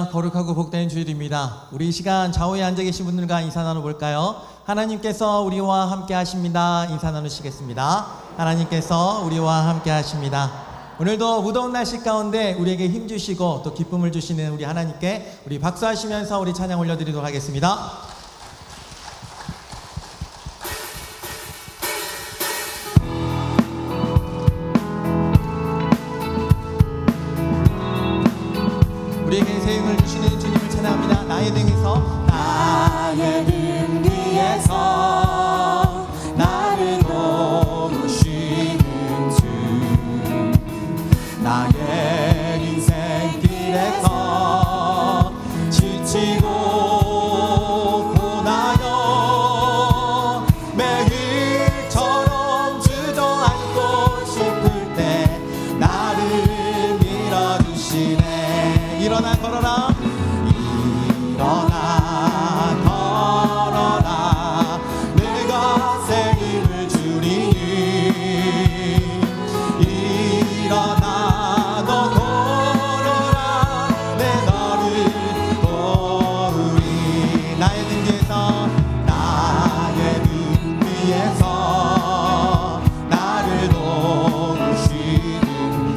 할렐루야, 거룩하고 복된 주일입니다. 우리 이 시간 좌우에 앉아 계신 분들과 인사 나눠볼까요? 하나님께서 우리와 함께 하십니다. 인사 나누시겠습니다. 하나님께서 우리와 함께 하십니다. 오늘도 무더운 날씨 가운데 우리에게 힘 주시고 또 기쁨을 주시는 우리 하나님께 우리 박수하시면서 우리 찬양 올려드리도록 하겠습니다. 우리에게 새 힘을 주시는 주님을 찬양합니다. 나의 등 위에서 나를 도우시는 주, 나의 인생길에서 지치고 고나여 매일처럼 주저앉고 싶을 때 나를 밀어주시네. 일어나 걸어라, 일어나 걸어라, 내가 새 힘을 주리니. 일어나 너 걸어라, 내 너를 도우리. 나의 등 위에서 나를 도우시는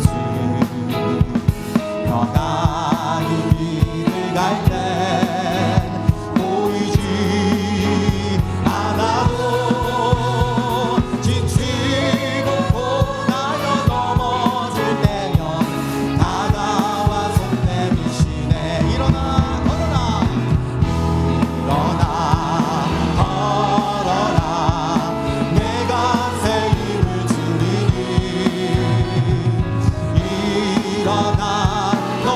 주, 너가 갈땐 보이지 않아도 지치고 고나여 넘어질 때면 다가와 손 내미시네. 일어나 걸어라, 일어나 걸어라, 내가 새 힘을 주리니. 일어나 너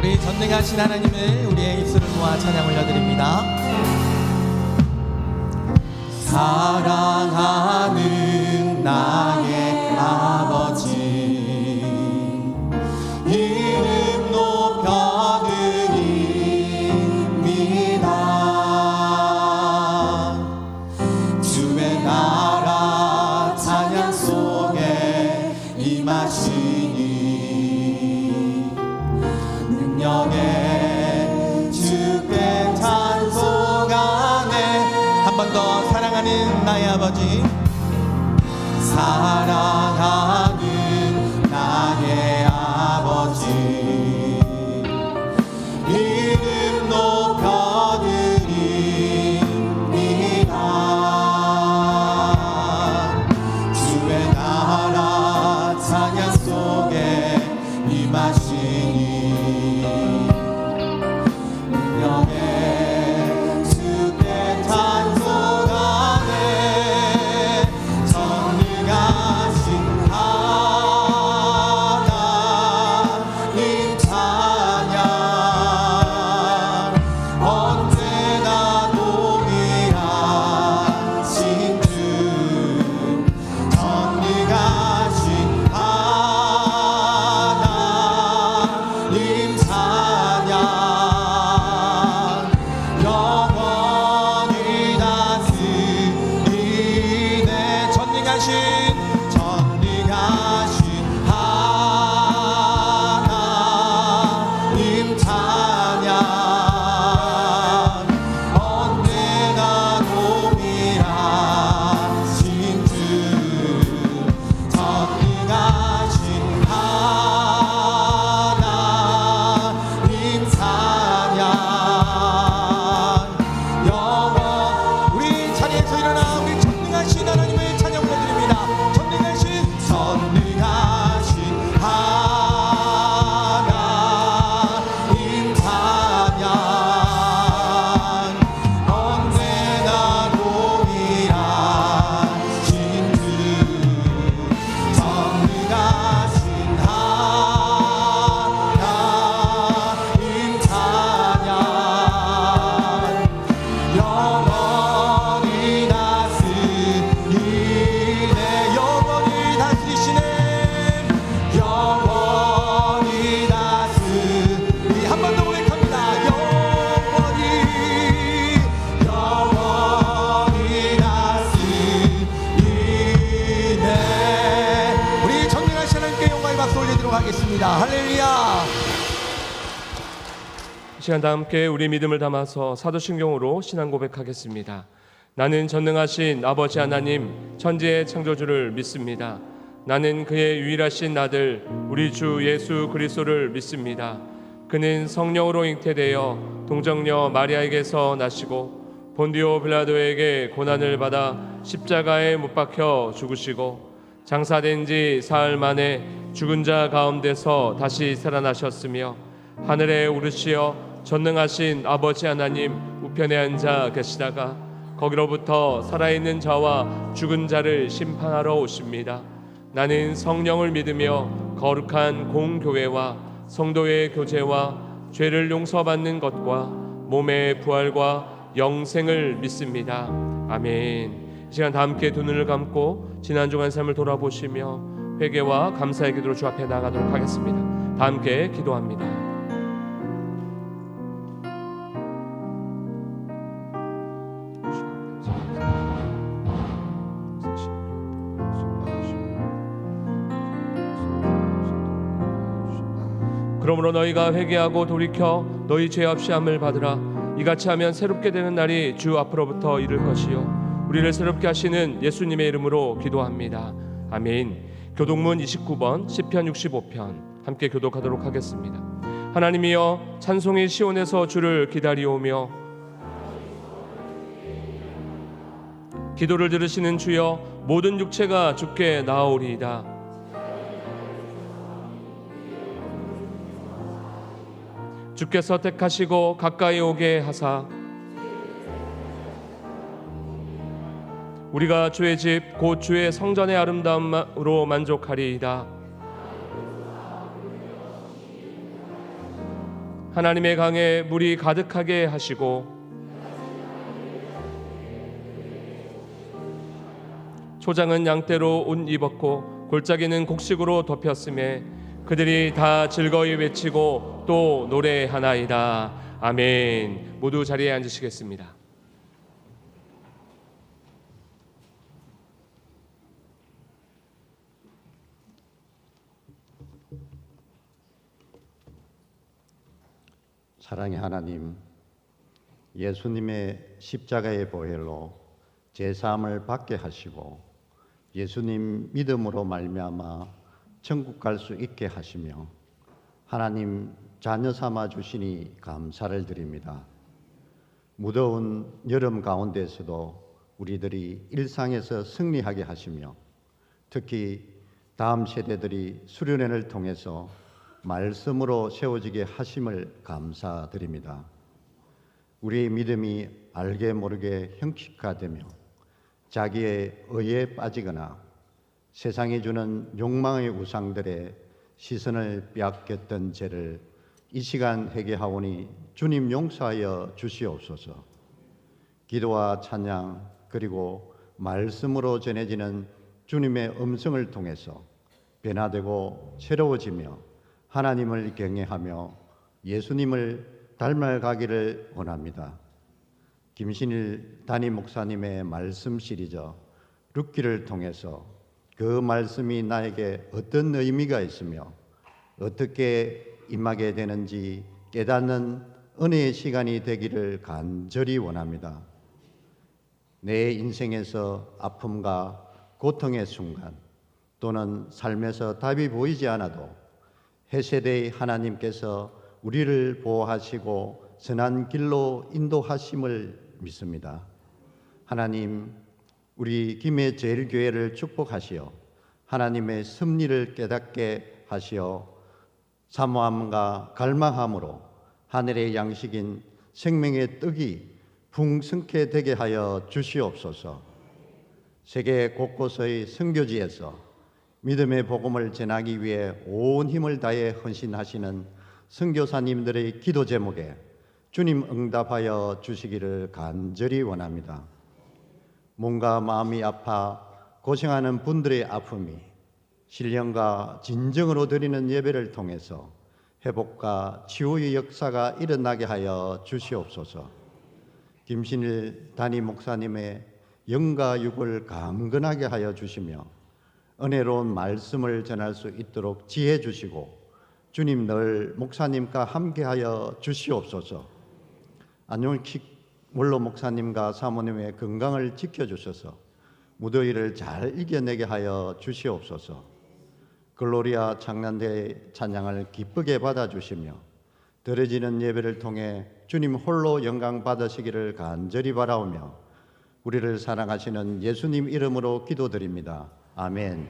우리 전능하신 하나님을 우리의 입술을 모아 찬양 올려드립니다. 사랑하는 나의 아버지, 이름 높여드립니다. 주의 나라 찬양 속에 임하시니 능력에 주께 찬송하네. 한 번 더. 사랑하는 나의 아버지, 사랑하는 나의 아버지, 이름 높여드립니다. 주의 나라 찬양 속에 임하시니 능력에 주께 찬송하네. 전능하신 하나님 찬양, 언제나 동일하신 주. 전능하신 하나님 찬양, 영원히 다스리네. 전능하신 하나님 찬양, 언제나 동일하신 주. 전능하신 하나님 찬양, 영원. 우리 자리에서 일어나 우리 전능하신 하나님을 찬양 올려드립니다. 전능하신 하나님 찬양, 언제나 동일하신 주. 전능하신 하나님 찬양, 영원히 다스리네. 영원히 다스리시네. 영원히 다스리. 한 번 더 고백합니다. 영원히 다스리네. 우리 전능하신 하나님께 영광의 박수 올리도록 하겠습니다. 할렐루야. 이 시간 다 함께 우리 믿음을 담아서 사도신경으로 신앙 고백하겠습니다. 나는 전능하신 아버지 하나님 천지의 창조주를 믿습니다. 나는 그의 유일하신 아들 우리 주 예수 그리스도를 믿습니다. 그는 성령으로 잉태되어 동정녀 마리아에게서 나시고 본디오 빌라도에게 고난을 받아 십자가에 못 박혀 죽으시고 장사된 지 사흘 만에 죽은 자 가운데서 다시 살아나셨으며 하늘에 오르시어 전능하신 아버지 하나님 우편에 앉아 계시다가 거기로부터 살아있는 자와 죽은 자를 심판하러 오십니다. 나는 성령을 믿으며 거룩한 공교회와 성도의 교제와 죄를 용서받는 것과 몸의 부활과 영생을 믿습니다. 아멘. 이 시간 다 함께 두 눈을 감고 지난 주간 삶을 돌아보시며 회개와 감사의 기도로 주 앞에 나가도록 하겠습니다. 다 함께 기도합니다. 그러므로 너희가 회개하고 돌이켜 너희 죄 없이 함을 받으라. 이같이 하면 새롭게 되는 날이 주 앞으로부터 이를 것이요 우리를 새롭게 하시는 예수님의 이름으로 기도합니다. 아멘. 교독문 29번 시편 65편 함께 교독하도록 하겠습니다. 하나님이여 찬송이 시온에서 주를 기다리오며 기도를 들으시는 주여 모든 육체가 주께 나아오리이다. 주께서 택하시고 가까이 오게 하사 우리가 주의 집 곧 주의 성전의 아름다움으로 만족하리이다. 하나님의 강에 물이 가득하게 하시고 초장은 양떼로 옷 입었고 골짜기는 곡식으로 덮였음에 그들이 다 즐거이 외치고 또 노래하나이다. 아멘. 모두 자리에 앉으시겠습니다. 사랑의 하나님, 예수님의 십자가의 보혈로 제사함을 받게 하시고 예수님 믿음으로 말미암아 천국 갈 수 있게 하시며 하나님 자녀 삼아 주시니 감사를 드립니다. 무더운 여름 가운데서도 우리들이 일상에서 승리하게 하시며 특히 다음 세대들이 수련회를 통해서 말씀으로 세워지게 하심을 감사드립니다. 우리의 믿음이 알게 모르게 형식화되며 자기의 의에 빠지거나 세상이 주는 욕망의 우상들의 시선을 빼앗겼던 죄를 이 시간 회개하오니 주님 용서하여 주시옵소서. 기도와 찬양 그리고 말씀으로 전해지는 주님의 음성을 통해서 변화되고 새로워지며 하나님을 경외하며 예수님을 닮아가기를 원합니다. 김신일 담임 목사님의 말씀 시리즈 룻기를 통해서 그 말씀이 나에게 어떤 의미가 있으며 어떻게 임하게 되는지 깨닫는 은혜의 시간이 되기를 간절히 원합니다. 내 인생에서 아픔과 고통의 순간 또는 삶에서 답이 보이지 않아도 해세대의 하나님께서 우리를 보호하시고 선한 길로 인도하심을 믿습니다. 하나님, 우리 김해 제일교회를 축복하시어 하나님의 섭리를 깨닫게 하시어 사모함과 갈망함으로 하늘의 양식인 생명의 떡이 풍성케 되게 하여 주시옵소서. 세계 곳곳의 선교지에서 믿음의 복음을 전하기 위해 온 힘을 다해 헌신하시는 선교사님들의 기도 제목에 주님 응답하여 주시기를 간절히 원합니다. 몸과 마음이 아파 고생하는 분들의 아픔이 신령과 진정으로 드리는 예배를 통해서 회복과 치유의 역사가 일어나게 하여 주시옵소서. 김신일 담임 목사님의 영과 육을 강건하게 하여 주시며 은혜로운 말씀을 전할 수 있도록 지혜 주시고 주님 늘 목사님과 함께하여 주시옵소서. 안용식 원로 목사님과 사모님의 건강을 지켜주셔서 무더위를 잘 이겨내게 하여 주시옵소서. 글로리아 창란대의 찬양을 기쁘게 받아주시며 드려지는 예배를 통해 주님 홀로 영광 받으시기를 간절히 바라오며 우리를 사랑하시는 예수님 이름으로 기도드립니다. 아멘.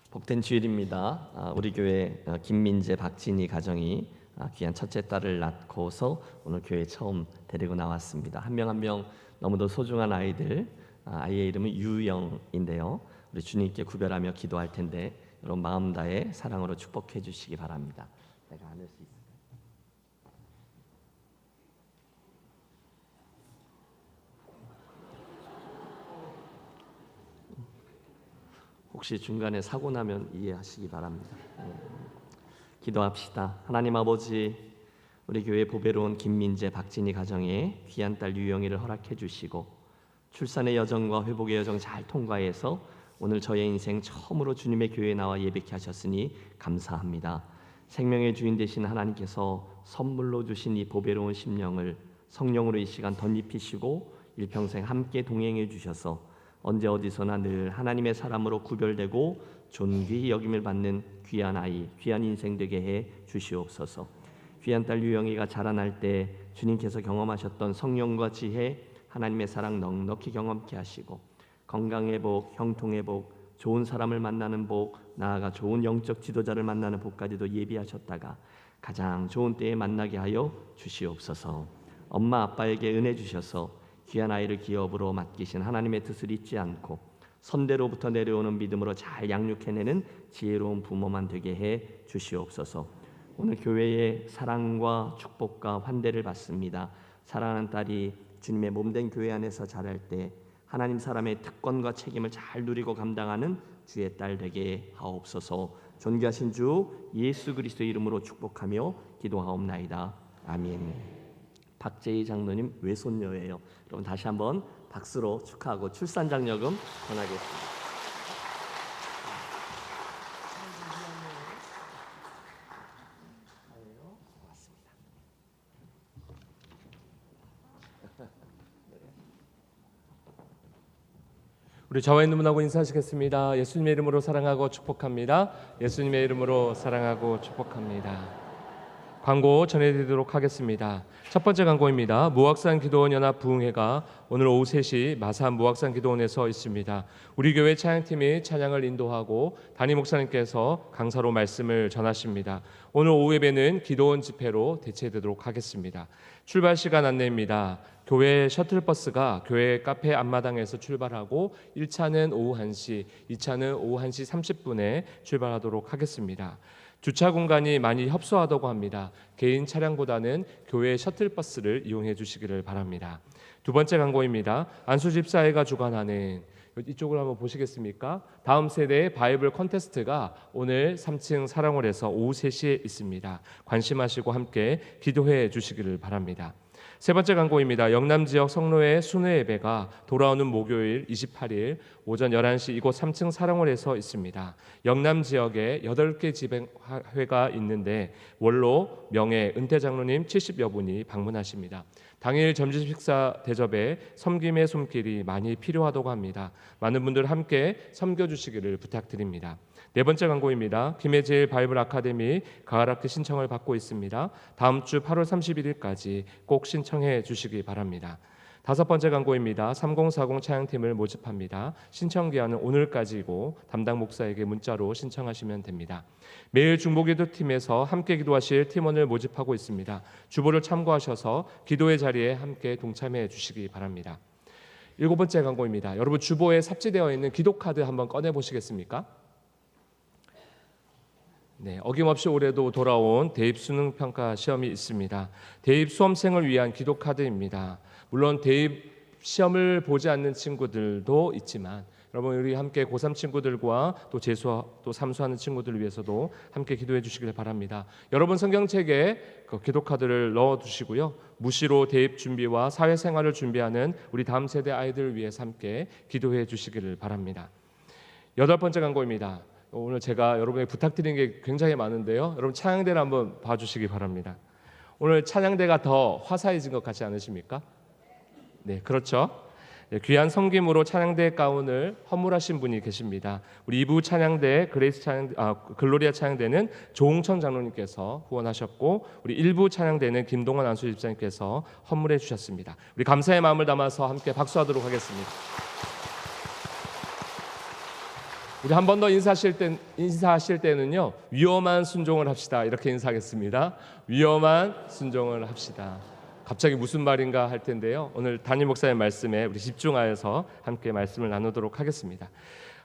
복된 주일입니다. 우리 교회 김민재 박진희 가정이 귀한 첫째 딸을 낳고서 오늘 교회 처음 데리고 나왔습니다. 한 명 한 명 너무도 소중한 아이들. 아이의 이름은 유영인데요. 우리 주님께 구별하며 기도할 텐데 여러분 마음 다해 사랑으로 축복해 주시기 바랍니다. 내가 안을 수 있을까요? 혹시 중간에 사고 나면 이해하시기 바랍니다. 기도합시다. 하나님 아버지, 우리 교회 보배로운 김민재 박진희 가정에 귀한 딸 유영이를 허락해 주시고 출산의 여정과 회복의 여정 잘 통과해서 오늘 저의 인생 처음으로 주님의 교회에 나와 예배케 하셨으니 감사합니다. 생명의 주인 되신 하나님께서 선물로 주신 이 보배로운 심령을 성령으로 이 시간 덧입히시고 일평생 함께 동행해 주셔서 언제 어디서나 늘 하나님의 사람으로 구별되고 존귀히 여김을 받는 귀한 아이, 귀한 인생 되게 해 주시옵소서. 귀한 딸 유영이가 자라날 때 주님께서 경험하셨던 성령과 지혜, 하나님의 사랑 넉넉히 경험케 하시고 건강의 복, 형통의 복, 좋은 사람을 만나는 복, 나아가 좋은 영적 지도자를 만나는 복까지도 예비하셨다가 가장 좋은 때에 만나게 하여 주시옵소서. 엄마 아빠에게 은혜 주셔서 귀한 아이를 기업으로 맡기신 하나님의 뜻을 잊지 않고 선대로부터 내려오는 믿음으로 잘 양육해내는 지혜로운 부모만 되게 해 주시옵소서. 오늘 교회의 사랑과 축복과 환대를 받습니다. 사랑하는 딸이 주님의 몸된 교회 안에서 자랄 때 하나님 사람의 특권과 책임을 잘 누리고 감당하는 주의 딸 되게 하옵소서. 존귀하신 주 예수 그리스도의 이름으로 축복하며 기도하옵나이다. 아멘. 박재희 장로님 외손녀예요. 여러분 다시 한번 박수로 축하하고 출산 장려금 전하겠습니다. 우리 저와 있는 분하고 인사하시겠습니다. 예수님의 이름으로 사랑하고 축복합니다. 예수님의 이름으로 사랑하고 축복합니다. 광고 전해드리도록 하겠습니다. 첫 번째 광고입니다. 무악산 기도원 연합 부흥회가 오늘 오후 3시 마산 무악산 기도원에서 있습니다. 우리 교회 찬양팀이 찬양을 인도하고 담임 목사님께서 강사로 말씀을 전하십니다. 오늘 오후 예배는 기도원 집회로 대체되도록 하겠습니다. 출발 시간 안내입니다. 교회 셔틀버스가 교회 카페 앞마당에서 출발하고 1차는 오후 1시, 2차는 오후 1시 30분에 출발하도록 하겠습니다. 주차 공간이 많이 협소하다고 합니다. 개인 차량보다는 교회 셔틀버스를 이용해 주시기를 바랍니다. 두 번째 광고입니다. 안수집사회가 주관하는 이쪽으로 한번 보시겠습니까? 다음 세대의 바이블 콘테스트가 오늘 3층 사랑홀에서 오후 3시에 있습니다. 관심하시고 함께 기도해 주시기를 바랍니다. 세 번째 광고입니다. 영남 지역 성로의 순회 예배가 돌아오는 목요일 28일 오전 11시 이곳 3층 사랑홀에서 있습니다. 영남 지역에 8개 집회가 있는데 원로, 명예, 은퇴 장로님 70여 분이 방문하십니다. 당일 점심 식사 대접에 섬김의 손길이 많이 필요하다고 합니다. 많은 분들 함께 섬겨주시기를 부탁드립니다. 네 번째 광고입니다. 김해제일 바이블 아카데미 가을학기 신청을 받고 있습니다. 다음 주 8월 31일까지 꼭 신청해 주시기 바랍니다. 다섯 번째 광고입니다. 3040 찬양팀을 모집합니다. 신청 기한은 오늘까지이고 담당 목사에게 문자로 신청하시면 됩니다. 매일 중보기도팀에서 함께 기도하실 팀원을 모집하고 있습니다. 주보를 참고하셔서 기도의 자리에 함께 동참해 주시기 바랍니다. 일곱 번째 광고입니다. 여러분 주보에 삽지되어 있는 기도카드 한번 꺼내 보시겠습니까? 네, 어김없이 올해도 돌아온 대입 수능 평가 시험이 있습니다. 대입 수험생을 위한 기도 카드입니다. 물론 대입 시험을 보지 않는 친구들도 있지만 여러분 우리 함께 고3 친구들과 또 재수 또 삼수하는 친구들을 위해서도 함께 기도해 주시길 바랍니다. 여러분 성경책에 그 기도 카드를 넣어 두시고요. 무시로 대입 준비와 사회생활을 준비하는 우리 다음 세대 아이들을 위해서 함께 기도해 주시기를 바랍니다. 여덟 번째 광고입니다. 오늘 제가 여러분에게 부탁드리는 게 굉장히 많은데요. 여러분 찬양대를 한번 봐주시기 바랍니다. 오늘 찬양대가 더 화사해진 것 같지 않으십니까? 네, 그렇죠. 네, 귀한 섬김으로 찬양대 가운을 헌물하신 분이 계십니다. 우리 2부 찬양대 글로리아 찬양대는 조홍천 장로님께서 후원하셨고 우리 1부 찬양대는 김동원 안수집사님께서 헌물해 주셨습니다. 우리 감사의 마음을 담아서 함께 박수하도록 하겠습니다. 우리 한 번 더 인사하실 때는요. 위험한 순종을 합시다. 이렇게 인사하겠습니다. 위험한 순종을 합시다. 갑자기 무슨 말인가 할 텐데요. 오늘 담임 목사님 말씀에 우리 집중하여서 함께 말씀을 나누도록 하겠습니다.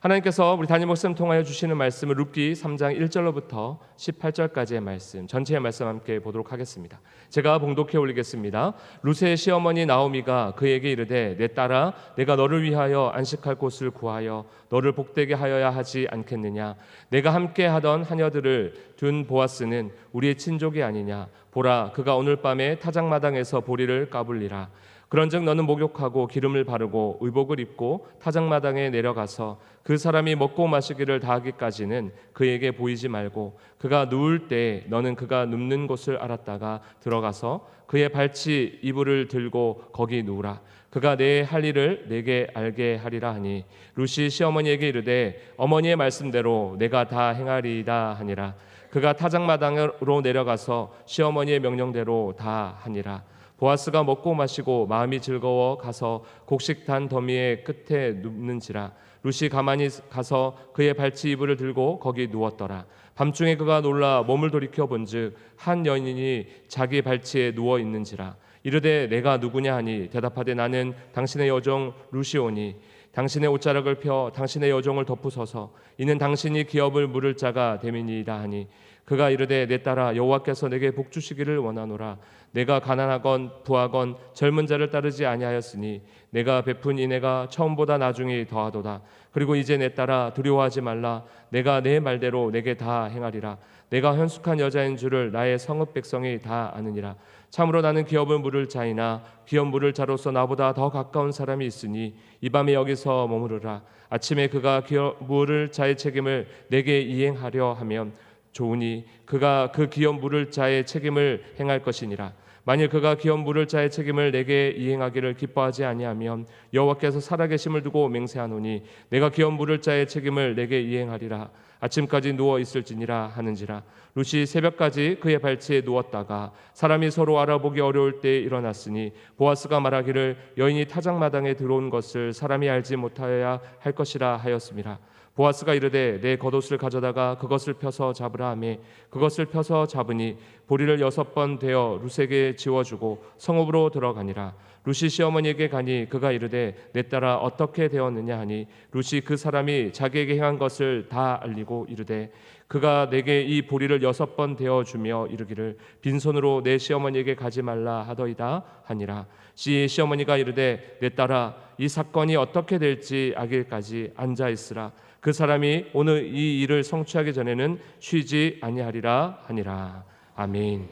하나님께서 우리 담임 목사님 통하여 주시는 말씀을 룻기 3장 1절로부터 18절까지의 말씀, 전체의 말씀 함께 보도록 하겠습니다. 제가 봉독해 올리겠습니다. 룻의 시어머니 나오미가 그에게 이르되 내 딸아 내가 너를 위하여 안식할 곳을 구하여 너를 복되게 하여야 하지 않겠느냐. 내가 함께 하던 하녀들을 둔 보아스는 우리의 친족이 아니냐. 보라 그가 오늘 밤에 타작마당에서 보리를 까불리라. 그런즉 너는 목욕하고 기름을 바르고 의복을 입고 타작마당에 내려가서 그 사람이 먹고 마시기를 다하기까지는 그에게 보이지 말고 그가 누울 때 너는 그가 눕는 곳을 알았다가 들어가서 그의 발치 이불을 들고 거기 누우라. 그가 내 할 일을 내게 알게 하리라 하니 룻이 시어머니에게 이르되 어머니의 말씀대로 내가 다 행하리이다 하니라. 그가 타작마당으로 내려가서 시어머니의 명령대로 다 하니라. 보아스가 먹고 마시고 마음이 즐거워 가서 곡식단 더미의 끝에 눕는지라. 룻이 가만히 가서 그의 발치 이불을 들고 거기 누웠더라. 밤중에 그가 놀라 몸을 돌이켜 본즉 한 여인이 자기 발치에 누워 있는지라. 이르되 내가 누구냐 하니 대답하되 나는 당신의 여종 룻이오니 당신의 옷자락을 펴 당신의 여종을 덮으소서. 이는 당신이 기업을 물을 자가 됨이니이다 하니 그가 이르되 내 딸아 여호와께서 내게 복 주시기를 원하노라. 내가 가난하건 부하건 젊은 자를 따르지 아니하였으니 내가 베푼 인애가 처음보다 나중이 더하도다. 그리고 이제 내 딸아 두려워하지 말라. 내가 내 말대로 내게 다 행하리라. 내가 현숙한 여자인 줄을 나의 성읍 백성이 다 아느니라. 참으로 나는 기업을 물을 자이나 기업 물을 자로서 나보다 더 가까운 사람이 있으니 이 밤에 여기서 머무르라. 아침에 그가 기업 물을 자의 책임을 내게 이행하려 하면 좋으니 그가 그 기업 물을 자의 책임을 행할 것이니라. 만일 그가 기업 물을 자의 책임을 내게 이행하기를 기뻐하지 아니하면 여호와께서 살아계심을 두고 맹세하노니 내가 기업 물을 자의 책임을 내게 이행하리라. 아침까지 누워 있을지니라 하는지라. 룻이 새벽까지 그의 발치에 누웠다가 사람이 서로 알아보기 어려울 때 일어났으니 보아스가 말하기를 여인이 타작마당에 들어온 것을 사람이 알지 못하여야 할 것이라 하였음이라. 보아스가 이르되 내 겉옷을 가져다가 그것을 펴서 잡으라 하매 그것을 펴서 잡으니 보리를 6번 되어 룻에게 지워주고 성읍으로 들어가니라. 룻이 시어머니에게 가니 그가 이르되 내 딸아 어떻게 되었느냐 하니 룻이 그 사람이 자기에게 행한 것을 다 알리고 이르되 그가 내게 이 보리를 6번 되어 주며 이르기를 빈손으로 내 시어머니에게 가지 말라 하더이다 하니라. 시어머니가 이르되 내 딸아 이 사건이 어떻게 될지 알기까지 앉아 있으라. 그 사람이 오늘 이 일을 성취하기 전에는 쉬지 아니하리라 하니라. 아멘.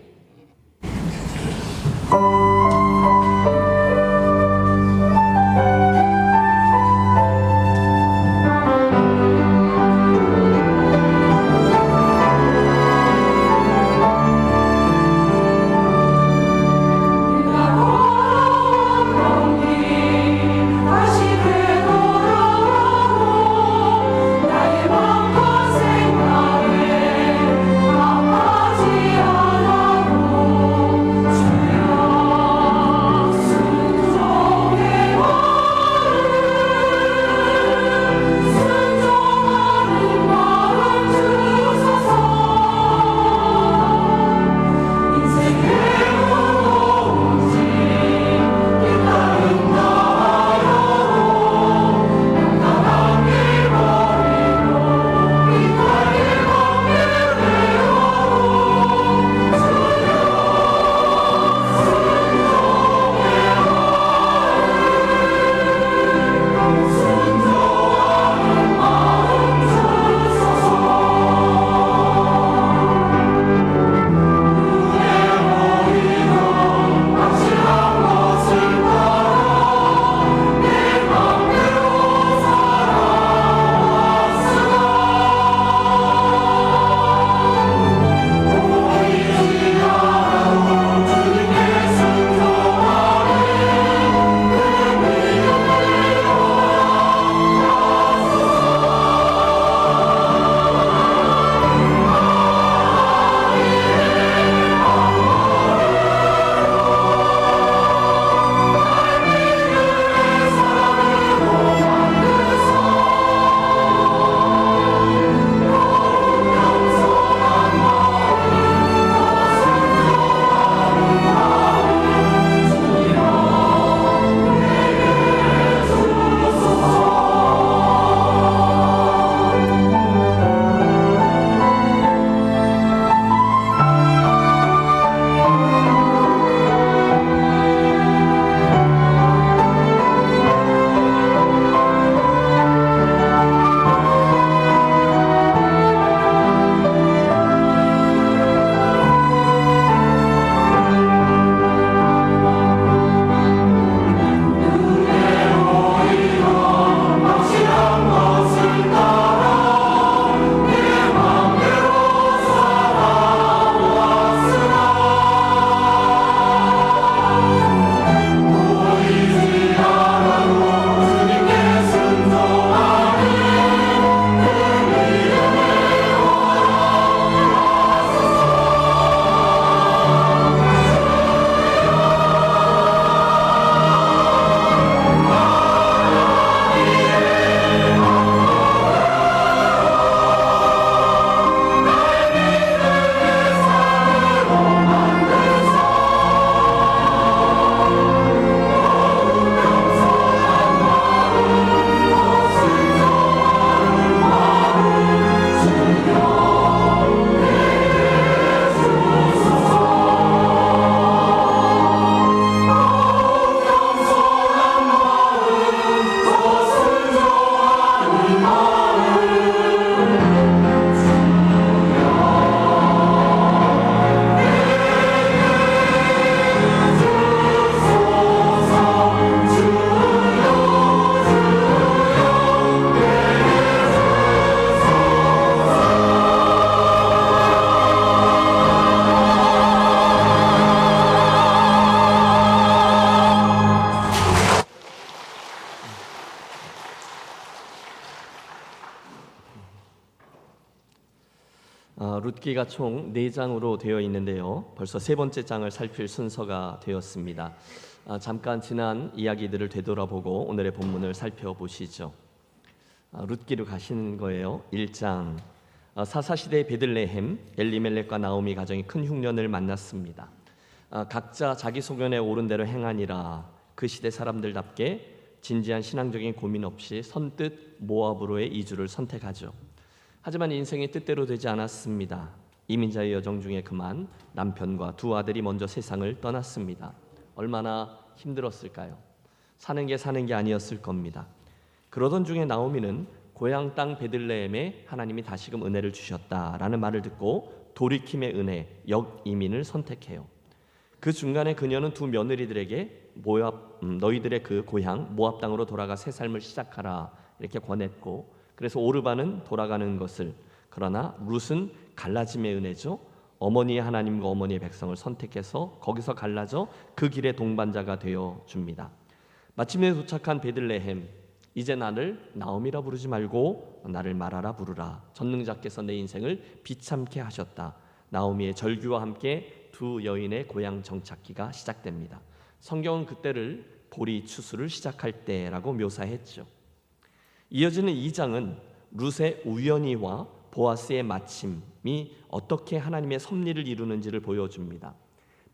생각에 아파지 않아 룻기가 총 4장으로 되어 있는데요. 벌써 세 번째 장을 살필 순서가 되었습니다. 잠깐 지난 이야기들을 되돌아보고 오늘의 본문을 살펴보시죠. 룻기로 가시는 거예요. 1장. 사사시대의 베들레헴, 엘리멜렉과 나오미 가정이 큰 흉년을 만났습니다. 각자 자기 소견에 옳은 대로 행하니라. 그 시대 사람들답게 진지한 신앙적인 고민 없이 선뜻 모압으로의 이주를 선택하죠. 하지만 인생이 뜻대로 되지 않았습니다. 이민자의 여정 중에 그만 남편과 두 아들이 먼저 세상을 떠났습니다. 얼마나 힘들었을까요? 사는 게 아니었을 겁니다. 그러던 중에 나오미는 고향 땅 베들레헴에 하나님이 다시금 은혜를 주셨다라는 말을 듣고 돌이킴의 은혜, 역이민을 선택해요. 그 중간에 그녀는 두 며느리들에게 너희들의 그 고향 모압 땅으로 돌아가 새 삶을 시작하라 이렇게 권했고, 그래서 오르반은 돌아가는 것을, 그러나 룻은 갈라짐의 은혜죠. 어머니의 하나님과 어머니의 백성을 선택해서 거기서 갈라져 그 길의 동반자가 되어 줍니다. 마침내 도착한 베들레헴, 이제 나를 나오미라 부르지 말고 나를 마라라 부르라. 전능자께서 내 인생을 비참케 하셨다. 나오미의 절규와 함께 두 여인의 고향 정착기가 시작됩니다. 성경은 그때를 보리 추수를 시작할 때라고 묘사했죠. 이어지는 2장은 룻의 우연히와 보아스의 마침이 어떻게 하나님의 섭리를 이루는지를 보여줍니다.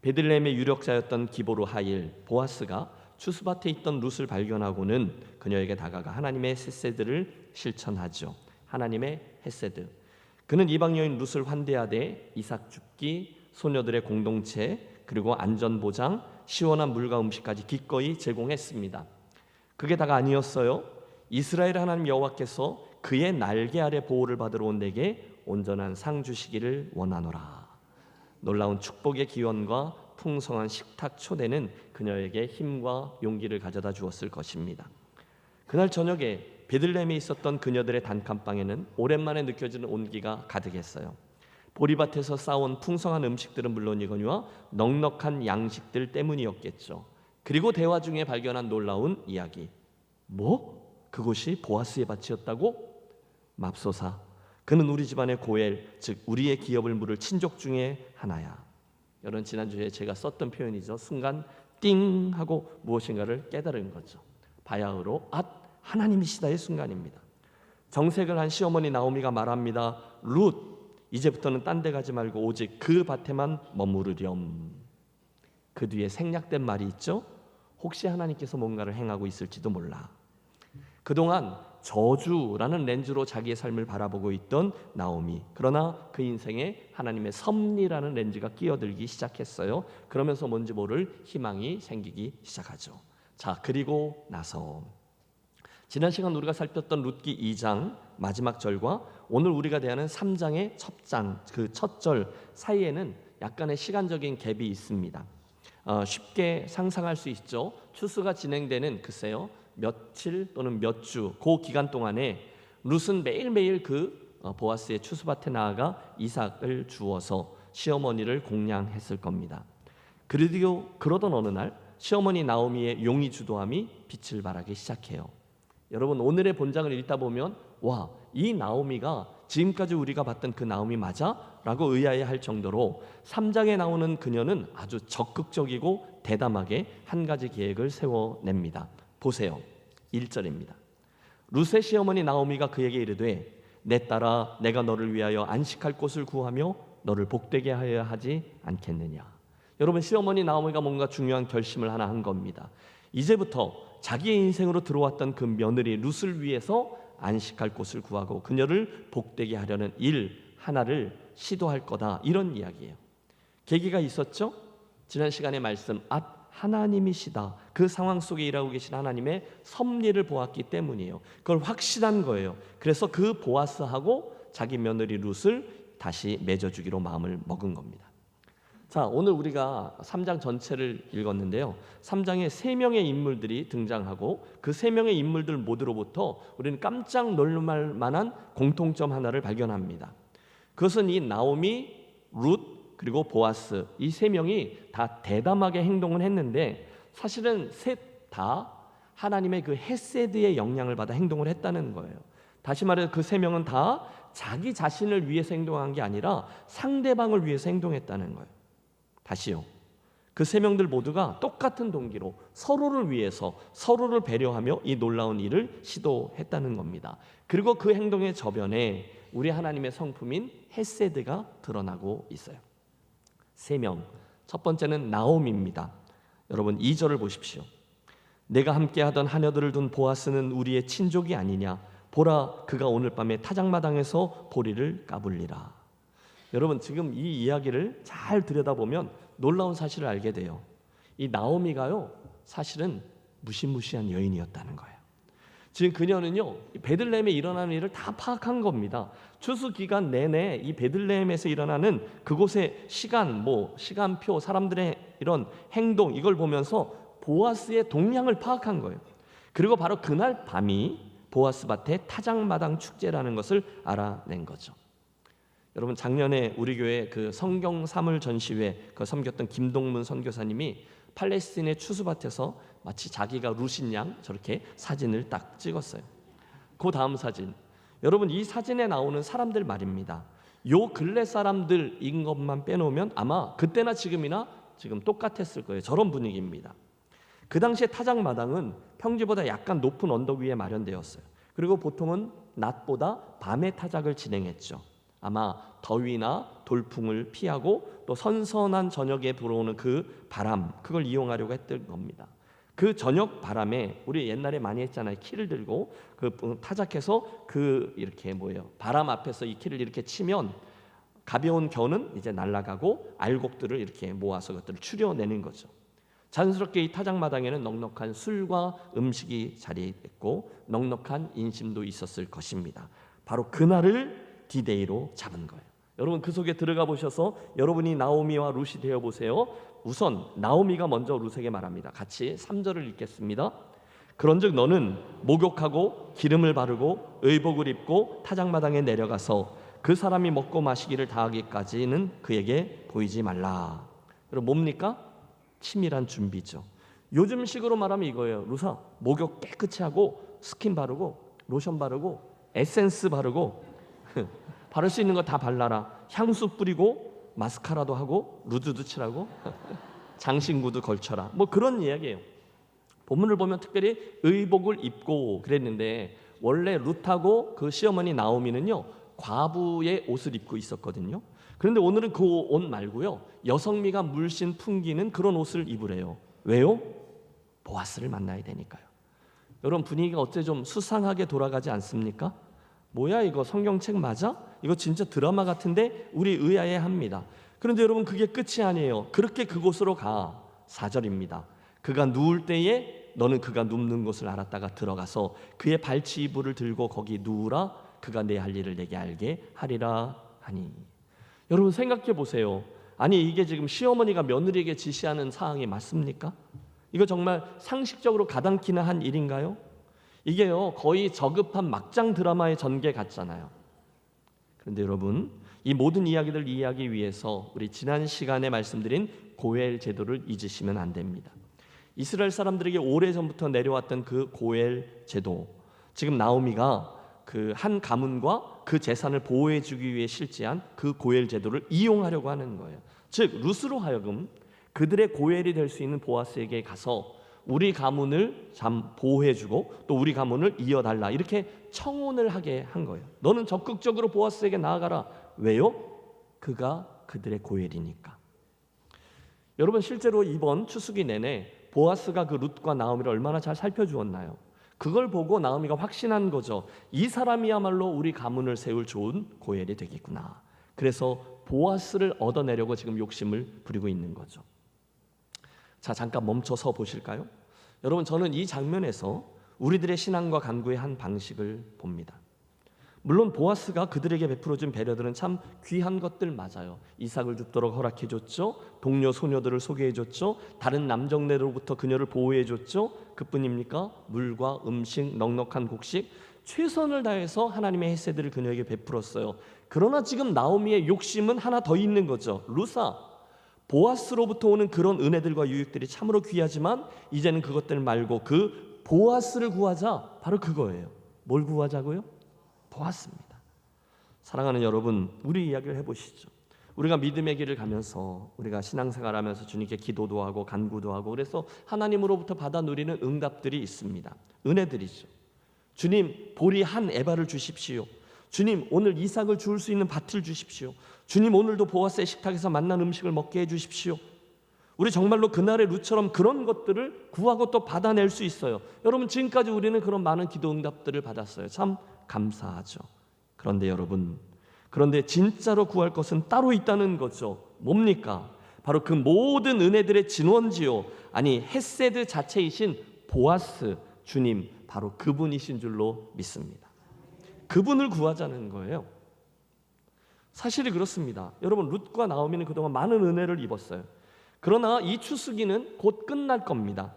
베들레헴의 유력자였던 기보로 하일 보아스가 추수밭에 있던 룻을 발견하고는 그녀에게 다가가 하나님의 헤세드를 실천하죠. 하나님의 헤세드. 그는 이방 여인 룻을 환대하되 이삭 줍기, 소녀들의 공동체, 그리고 안전보장, 시원한 물과 음식까지 기꺼이 제공했습니다. 그게 다가 아니었어요. 이스라엘 하나님 여호와께서 그의 날개 아래 보호를 받으러 온 내게 온전한 상 주시기를 원하노라. 놀라운 축복의 기원과 풍성한 식탁 초대는 그녀에게 힘과 용기를 가져다 주었을 것입니다. 그날 저녁에 베들레헴에 있었던 그녀들의 단칸방에는 오랜만에 느껴지는 온기가 가득했어요. 보리밭에서 쌓아온 풍성한 음식들은 물론이거니와 넉넉한 양식들 때문이었겠죠. 그리고 대화 중에 발견한 놀라운 이야기. 뭐? 그곳이 보아스의 밭이었다고? 맙소사, 그는 우리 집안의 고엘, 즉 우리의 기업을 물을 친족 중에 하나야. 여러분, 지난주에 제가 썼던 표현이죠. 순간 띵 하고 무엇인가를 깨달은 거죠. 바야흐로 하나님이시다의 순간입니다. 정색을 한 시어머니 나오미가 말합니다. 룻, 이제부터는 딴 데 가지 말고 오직 그 밭에만 머무르렴. 그 뒤에 생략된 말이 있죠. 혹시 하나님께서 뭔가를 행하고 있을지도 몰라. 그동안 저주라는 렌즈로 자기의 삶을 바라보고 있던 나오미, 그러나 그 인생에 하나님의 섭리라는 렌즈가 끼어들기 시작했어요. 그러면서 뭔지 모를 희망이 생기기 시작하죠. 자, 그리고 나서 지난 시간 우리가 살폈던 룻기 2장 마지막 절과 오늘 우리가 대하는 3장의 첫 장, 그 첫 절 사이에는 약간의 시간적인 갭이 있습니다. 쉽게 상상할 수 있죠. 추수가 진행되는 글쎄요 며칠 또는 몇 주, 그 기간 동안에 룻은 매일매일 그 보아스의 추수밭에 나아가 이삭을 주어서 시어머니를 공양했을 겁니다. 그리고 그러던 어느 날 시어머니 나오미의 용의 주도함이 빛을 발하기 시작해요. 여러분, 오늘의 본장을 읽다 보면 와, 이 나오미가 지금까지 우리가 봤던 그 나오미 맞아? 라고 의아해할 정도로 3장에 나오는 그녀는 아주 적극적이고 대담하게 한 가지 계획을 세워냅니다. 보세요. 1절입니다. 룻의 시어머니 나오미가 그에게 이르되 내 딸아, 내가 너를 위하여 안식할 곳을 구하며 너를 복되게 하여야 하지 않겠느냐. 여러분, 시어머니 나오미가 뭔가 중요한 결심을 하나 한 겁니다. 이제부터 자기의 인생으로 들어왔던 그 며느리 룻을 위해서 안식할 곳을 구하고 그녀를 복되게 하려는 일 하나를 시도할 거다, 이런 이야기예요. 계기가 있었죠? 지난 시간의 말씀, 하나님이시다. 그 상황 속에 일하고 계신 하나님의 섭리를 보았기 때문이에요. 그걸 확신한 거예요. 그래서 그 보아스하고 자기 며느리 룻을 다시 맺어주기로 마음을 먹은 겁니다. 자, 오늘 우리가 3장 전체를 읽었는데요. 3장에 3명의 인물들이 등장하고 그 3명의 인물들 모두로부터 우리는 깜짝 놀랄 만한 공통점 하나를 발견합니다. 그것은 이 나오미, 룻, 그리고 보아스, 이 3명이 다 대담하게 행동을 했는데 사실은 셋 다 하나님의 그 헤세드의 영향을 받아 행동을 했다는 거예요. 다시 말해서 그 3명은 다 자기 자신을 위해서 행동한 게 아니라 상대방을 위해서 행동했다는 거예요. 다시요. 그 세 명들 모두가 똑같은 동기로 서로를 위해서 서로를 배려하며 이 놀라운 일을 시도했다는 겁니다. 그리고 그 행동의 저변에 우리 하나님의 성품인 헤세드가 드러나고 있어요. 세 명. 첫 번째는 나옴입니다. 여러분 2절을 보십시오. 내가 함께하던 하녀들을 둔 보아스는 우리의 친족이 아니냐. 보라, 그가 오늘 밤에 타작마당에서 보리를 까불리라. 여러분 지금 이 이야기를 잘 들여다보면 놀라운 사실을 알게 돼요. 이 나오미가요, 사실은 무시무시한 여인이었다는 거예요. 지금 그녀는요, 베들레헴에 일어나는 일을 다 파악한 겁니다. 추수 기간 내내 이 베들레헴에서 일어나는 그곳의 시간표, 사람들의 이런 행동, 이걸 보면서 보아스의 동향을 파악한 거예요. 그리고 바로 그날 밤이 보아스 밭의 타작마당 축제라는 것을 알아낸 거죠. 여러분 작년에 우리 교회 그 성경 사물 전시회 그 섬겼던 김동문 선교사님이 팔레스틴의 추수밭에서 마치 자기가 루신 양 저렇게 사진을 딱 찍었어요. 그 다음 사진, 여러분 이 사진에 나오는 사람들 말입니다. 요 근래 사람들인 것만 빼놓으면 아마 그때나 지금이나 지금 똑같았을 거예요. 저런 분위기입니다. 그 당시에 타작마당은 평지보다 약간 높은 언덕 위에 마련되었어요. 그리고 보통은 낮보다 밤에 타작을 진행했죠. 아마 더위나 돌풍을 피하고 또 선선한 저녁에 불어오는 그 바람, 그걸 이용하려고 했던 겁니다. 그 저녁 바람에 우리 옛날에 많이 했잖아요. 키를 들고 그 타작해서 이렇게 바람 앞에서 이 키를 이렇게 치면 가벼운 겨는 이제 날아가고 알곡들을 이렇게 모아서 그것들을 추려내는 거죠. 자연스럽게 이 타작마당에는 넉넉한 술과 음식이 자리했고 넉넉한 인심도 있었을 것입니다. 바로 그날을 디데이로 잡은 거예요. 여러분 그 속에 들어가 보셔서 여러분이 나오미와 룻이 되어 보세요. 우선 나오미가 먼저 룻에게 말합니다. 같이 3절을 읽겠습니다. 그런즉 너는 목욕하고 기름을 바르고 의복을 입고 타작마당에 내려가서 그 사람이 먹고 마시기를 다하기까지는 그에게 보이지 말라. 여러분 뭡니까? 치밀한 준비죠. 요즘식으로 말하면 이거예요. 룻아, 목욕 깨끗이 하고 스킨 바르고 로션 바르고 에센스 바르고 바를 수 있는 거 다 발라라. 향수 뿌리고 마스카라도 하고 루즈도 칠하고 장신구도 걸쳐라. 그런 이야기예요. 본문을 보면 특별히 의복을 입고 그랬는데 원래 룻하고 그 시어머니 나오미는요 과부의 옷을 입고 있었거든요. 그런데 오늘은 그 옷 말고요 여성미가 물씬 풍기는 그런 옷을 입으래요. 왜요? 보아스를 만나야 되니까요. 여러분 분위기가 어째 좀 수상하게 돌아가지 않습니까? 뭐야 이거 성경책 맞아? 이거 진짜 드라마 같은데 우리 의아해합니다. 그런데 여러분 그게 끝이 아니에요. 그렇게 그곳으로 가. 4절입니다. 그가 누울 때에 너는 그가 눕는 곳을 알았다가 들어가서 그의 발치 이불을 들고 거기 누우라. 그가 내 할 일을 내게 알게 하리라 하니. 여러분 생각해 보세요. 아니 이게 지금 시어머니가 며느리에게 지시하는 사항이 맞습니까? 이거 정말 상식적으로 가당키나 한 일인가요? 이게요 거의 저급한 막장 드라마의 전개 같잖아요. 그런데 여러분 이 모든 이야기를 이해하기 위해서 우리 지난 시간에 말씀드린 고엘 제도를 잊으시면 안 됩니다. 이스라엘 사람들에게 오래전부터 내려왔던 그 고엘 제도, 지금 나오미가 그 한 가문과 그 재산을 보호해 주기 위해 실시한 그 고엘 제도를 이용하려고 하는 거예요. 즉 룻으로 하여금 그들의 고엘이 될 수 있는 보아스에게 가서 우리 가문을 보호해주고 또 우리 가문을 이어달라 이렇게 청혼을 하게 한 거예요. 너는 적극적으로 보아스에게 나아가라. 왜요? 그가 그들의 고엘이니까. 여러분 실제로 이번 추수기 내내 보아스가 그 룻과 나오미를 얼마나 잘 살펴주었나요? 그걸 보고 나오미가 확신한 거죠. 이 사람이야말로 우리 가문을 세울 좋은 고엘이 되겠구나. 그래서 보아스를 얻어내려고 지금 욕심을 부리고 있는 거죠. 자, 잠깐 멈춰서 보실까요? 여러분 저는 이 장면에서 우리들의 신앙과 간구의 한 방식을 봅니다. 물론 보아스가 그들에게 베풀어준 배려들은 참 귀한 것들 맞아요. 이삭을 줍도록 허락해줬죠. 동료 소녀들을 소개해줬죠. 다른 남정네로부터 그녀를 보호해줬죠. 그뿐입니까? 물과 음식, 넉넉한 곡식, 최선을 다해서 하나님의 헤세드를 그녀에게 베풀었어요. 그러나 지금 나오미의 욕심은 하나 더 있는 거죠. 룻아, 보아스로부터 오는 그런 은혜들과 유익들이 참으로 귀하지만 이제는 그것들 말고 그 보아스를 구하자. 바로 그거예요. 뭘 구하자고요? 보았습니다. 사랑하는 여러분, 우리 이야기를 해보시죠. 우리가 믿음의 길을 가면서 우리가 신앙생활하면서 주님께 기도도 하고 간구도 하고 그래서 하나님으로부터 받아 누리는 응답들이 있습니다. 은혜들이죠. 주님, 보리 한 에바를 주십시오. 주님, 오늘 이삭을 주울 수 있는 밭을 주십시오. 주님, 오늘도 보아스의 식탁에서 만난 음식을 먹게 해주십시오. 우리 정말로 그날의 룻처럼 그런 것들을 구하고 또 받아낼 수 있어요. 여러분, 지금까지 우리는 그런 많은 기도 응답들을 받았어요. 참 감사하죠. 그런데 여러분, 그런데 진짜로 구할 것은 따로 있다는 거죠. 뭡니까? 바로 그 모든 은혜들의 진원지요, 아니 헤세드 자체이신 보아스 주님, 바로 그분이신 줄로 믿습니다. 그분을 구하자는 거예요. 사실이 그렇습니다. 여러분, 룻과 나오미는 그동안 많은 은혜를 입었어요. 그러나 이 추수기는 곧 끝날 겁니다.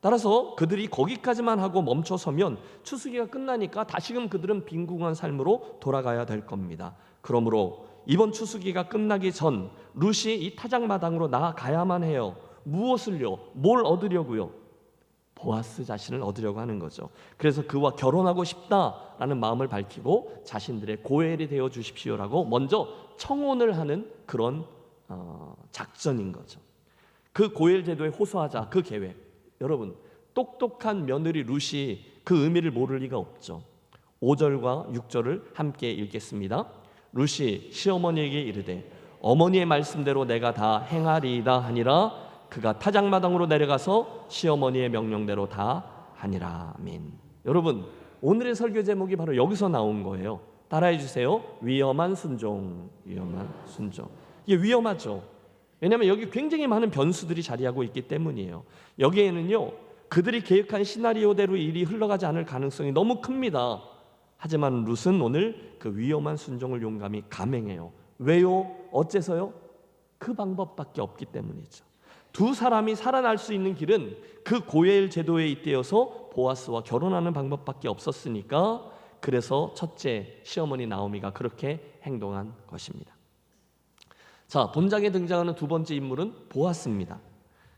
따라서 그들이 거기까지만 하고 멈춰서면 추수기가 끝나니까 다시금 그들은 빈궁한 삶으로 돌아가야 될 겁니다. 그러므로 이번 추수기가 끝나기 전 룻이 이 타작마당으로 나아가야만 해요. 무엇을요? 뭘 얻으려고요? 보아스 자신을 얻으려고 하는 거죠. 그래서 그와 결혼하고 싶다라는 마음을 밝히고 자신들의 고엘이 되어 주십시오라고 먼저 청혼을 하는 그런 작전인 거죠. 그 고엘 제도에 호소하자, 그 계획. 여러분, 똑똑한 며느리 룻이 그 의미를 모를 리가 없죠. 5절과 6절을 함께 읽겠습니다. 룻이 시어머니에게 이르되 어머니의 말씀대로 내가 다 행하리이다 하니라. 그가 타작마당으로 내려가서 시어머니의 명령대로 다 하니라. 아멘. 여러분, 오늘의 설교 제목이 바로 여기서 나온 거예요. 따라해 주세요. 위험한 순종. 위험한 순종. 이게 위험하죠. 왜냐하면 여기 굉장히 많은 변수들이 자리하고 있기 때문이에요. 여기에는요, 그들이 계획한 시나리오대로 일이 흘러가지 않을 가능성이 너무 큽니다. 하지만 룻은 오늘 그 위험한 순종을 용감히 감행해요. 왜요? 어째서요? 그 방법밖에 없기 때문이죠. 두 사람이 살아날 수 있는 길은 그 고엘 제도에 잇대어서 보아스와 결혼하는 방법밖에 없었으니까, 그래서 첫째 시어머니 나오미가 그렇게 행동한 것입니다. 자, 본장에 등장하는 두 번째 인물은 보아스입니다.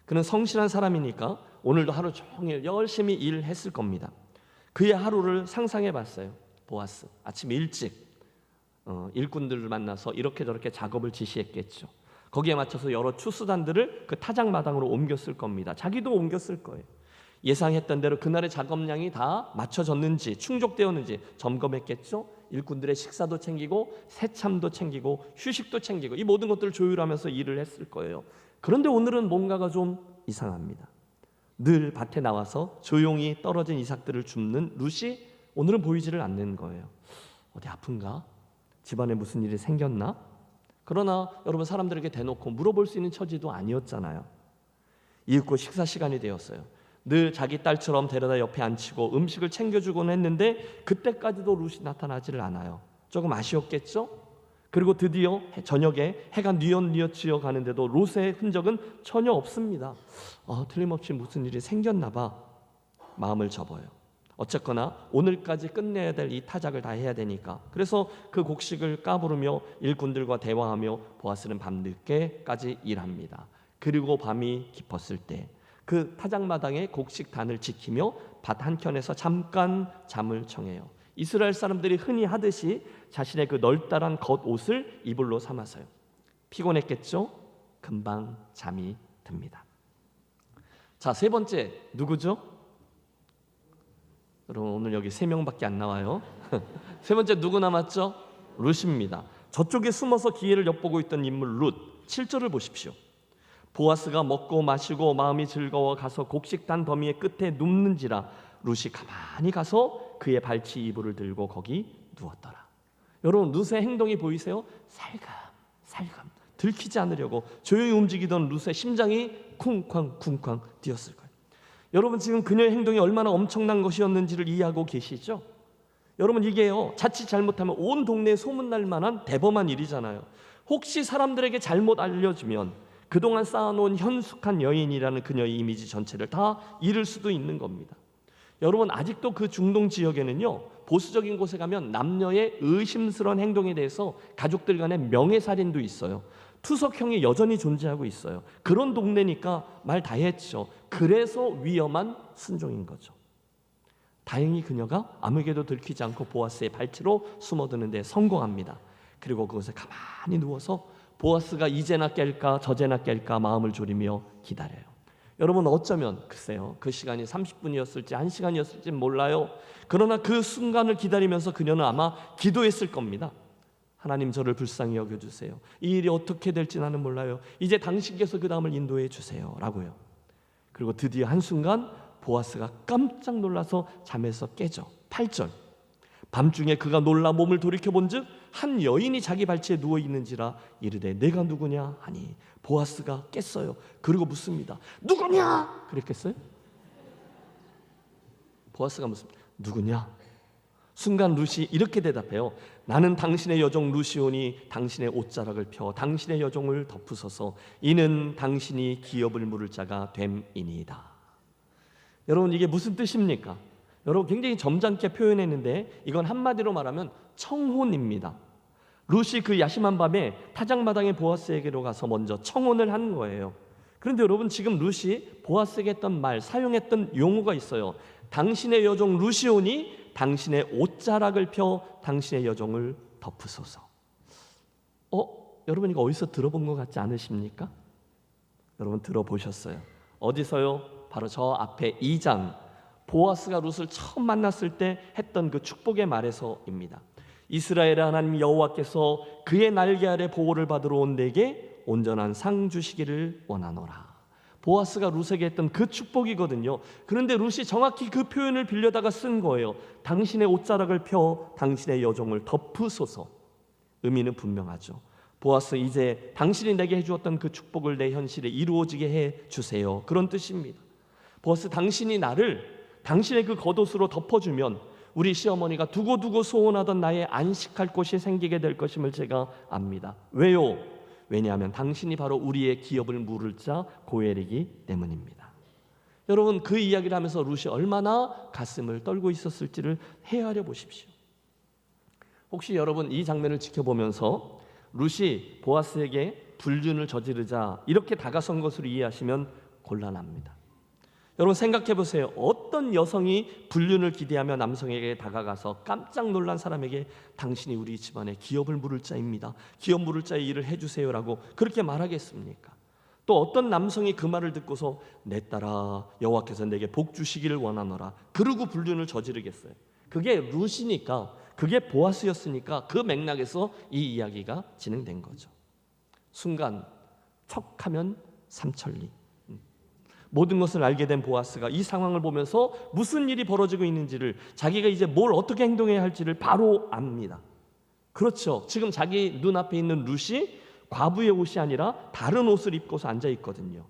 그는 성실한 사람이니까 오늘도 하루 종일 열심히 일했을 겁니다. 그의 하루를 상상해 봤어요. 보아스 아침 일찍 일꾼들을 만나서 이렇게 저렇게 작업을 지시했겠죠. 거기에 맞춰서 여러 추수단들을 그 타작마당으로 옮겼을 겁니다. 자기도 옮겼을 거예요. 예상했던 대로 그날의 작업량이 다 맞춰졌는지 충족되었는지 점검했겠죠. 일꾼들의 식사도 챙기고 새참도 챙기고 휴식도 챙기고 이 모든 것들을 조율하면서 일을 했을 거예요. 그런데 오늘은 뭔가가 좀 이상합니다. 늘 밭에 나와서 조용히 떨어진 이삭들을 줍는 룻이 오늘은 보이지를 않는 거예요. 어디 아픈가? 집안에 무슨 일이 생겼나? 그러나 여러분, 사람들에게 대놓고 물어볼 수 있는 처지도 아니었잖아요. 이윽고 식사 시간이 되었어요. 늘 자기 딸처럼 데려다 옆에 앉히고 음식을 챙겨주곤 했는데 그때까지도 룻이 나타나지를 않아요. 조금 아쉬웠겠죠? 그리고 드디어 저녁에 해가 뉘엿뉘엿 가는데도 룻의 흔적은 전혀 없습니다. 틀림없이 무슨 일이 생겼나 봐. 마음을 접어요. 어쨌거나 오늘까지 끝내야 될 이 타작을 다 해야 되니까. 그래서 그 곡식을 까부르며 일꾼들과 대화하며 보아스는 밤늦게까지 일합니다. 그리고 밤이 깊었을 때 그 타작마당의 곡식단을 지키며 밭 한켠에서 잠깐 잠을 청해요. 이스라엘 사람들이 흔히 하듯이 자신의 그 널따란 겉옷을 이불로 삼아서요. 피곤했겠죠? 금방 잠이 듭니다. 자, 세 번째 누구죠? 여러분, 오늘 여기 3명밖에 안 나와요. 세 번째 누구 남았죠? 룻입니다. 저쪽에 숨어서 기회를 엿보고 있던 인물 룻. 7절을 보십시오. 보아스가 먹고 마시고 마음이 즐거워 가서 곡식단 더미의 끝에 눕는지라 룻이 가만히 가서 그의 발치 이불을 들고 거기 누웠더라. 여러분, 룻의 행동이 보이세요? 살금 들키지 않으려고 조용히 움직이던 룻의 심장이 쿵쾅쿵쾅 뛰었을 거예요. 여러분, 지금 그녀의 행동이 얼마나 엄청난 것이었는지를 이해하고 계시죠? 여러분, 이게요, 자칫 잘못하면 온 동네에 소문날 만한 대범한 일이잖아요. 혹시 사람들에게 잘못 알려지면 그동안 쌓아놓은 현숙한 여인이라는 그녀의 이미지 전체를 다 잃을 수도 있는 겁니다. 여러분, 아직도 그 중동 지역에는요, 보수적인 곳에 가면 남녀의 의심스러운 행동에 대해서 가족들 간의 명예살인도 있어요. 투석형이 여전히 존재하고 있어요. 그런 동네니까 말 다 했죠. 그래서 위험한 순종인 거죠. 다행히 그녀가 아무에게도 들키지 않고 보아스의 발치로 숨어드는 데 성공합니다. 그리고 그곳에 가만히 누워서 보아스가 이제나 깰까 저제나 깰까 마음을 졸이며 기다려요. 여러분 어쩌면 글쎄요, 그 시간이 30분이었을지 1시간이었을지 몰라요. 그러나 그 순간을 기다리면서 그녀는 아마 기도했을 겁니다. 하나님, 저를 불쌍히 여겨주세요. 이 일이 어떻게 될지 나는 몰라요. 이제 당신께서 그 다음을 인도해 주세요 라고요. 그리고 드디어 한순간 보아스가 깜짝 놀라서 잠에서 깨죠. 8절, 밤중에 그가 놀라 몸을 돌이켜본즉 한 여인이 자기 발치에 누워있는지라 이르되 내가 누구냐 하니 보아스가 깼어요. 그리고 묻습니다. 누구냐? 그랬겠어요? 보아스가 묻습니다. 누구냐? 순간 룻이 이렇게 대답해요. 나는 당신의 여종 루시오니 당신의 옷자락을 펴 당신의 여종을 덮으소서. 이는 당신이 기업을 물을 자가 됨이니이다. 여러분, 이게 무슨 뜻입니까? 여러분, 굉장히 점잖게 표현했는데 이건 한마디로 말하면 청혼입니다. 룻이 그 야심한 밤에 타작마당의 보아스에게로 가서 먼저 청혼을 한 거예요. 그런데 여러분, 지금 룻이 보아스에게 했던 말, 사용했던 용어가 있어요. 당신의 여종 루시오니 당신의 옷자락을 펴 당신의 여종을 덮으소서. 여러분, 이거 어디서 들어본 것 같지 않으십니까? 여러분, 들어보셨어요. 어디서요? 바로 저 앞에 2장, 보아스가 룻을 처음 만났을 때 했던 그 축복의 말에서입니다. 이스라엘의 하나님 여호와께서 그의 날개 아래 보호를 받으러 온 내게 온전한 상 주시기를 원하노라. 보아스가 룻에게 했던 그 축복이거든요. 그런데 룻이 정확히 그 표현을 빌려다가 쓴 거예요. 당신의 옷자락을 펴 당신의 여종을 덮으소서. 의미는 분명하죠. 보아스, 이제 당신이 내게 해주었던 그 축복을 내 현실에 이루어지게 해 주세요. 그런 뜻입니다. 보아스, 당신이 나를 당신의 그 겉옷으로 덮어주면 우리 시어머니가 두고두고 소원하던 나의 안식할 곳이 생기게 될 것임을 제가 압니다. 왜요? 왜냐하면 당신이 바로 우리의 기업을 물을 자 고엘이기 때문입니다. 여러분, 그 이야기를 하면서 룻이 얼마나 가슴을 떨고 있었을지를 헤아려 보십시오. 혹시 여러분 이 장면을 지켜보면서 룻이 보아스에게 불륜을 저지르자 이렇게 다가선 것으로 이해하시면 곤란합니다. 여러분, 생각해 보세요. 어떤 여성이 불륜을 기대하며 남성에게 다가가서 깜짝 놀란 사람에게 당신이 우리 집안의 기업을 물을 자입니다, 기업 물을 자의 일을 해주세요라고 그렇게 말하겠습니까? 또 어떤 남성이 그 말을 듣고서 내 딸아 여호와께서 내게 복 주시기를 원하노라 그러고 불륜을 저지르겠어요? 그게 룻이니까, 그게 보아스였으니까 그 맥락에서 이 이야기가 진행된 거죠. 순간 척하면 삼천리. 모든 것을 알게 된 보아스가 이 상황을 보면서 무슨 일이 벌어지고 있는지를, 자기가 이제 뭘 어떻게 행동해야 할지를 바로 압니다. 그렇죠. 지금 자기 눈앞에 있는 룻이 과부의 옷이 아니라 다른 옷을 입고서 앉아 있거든요.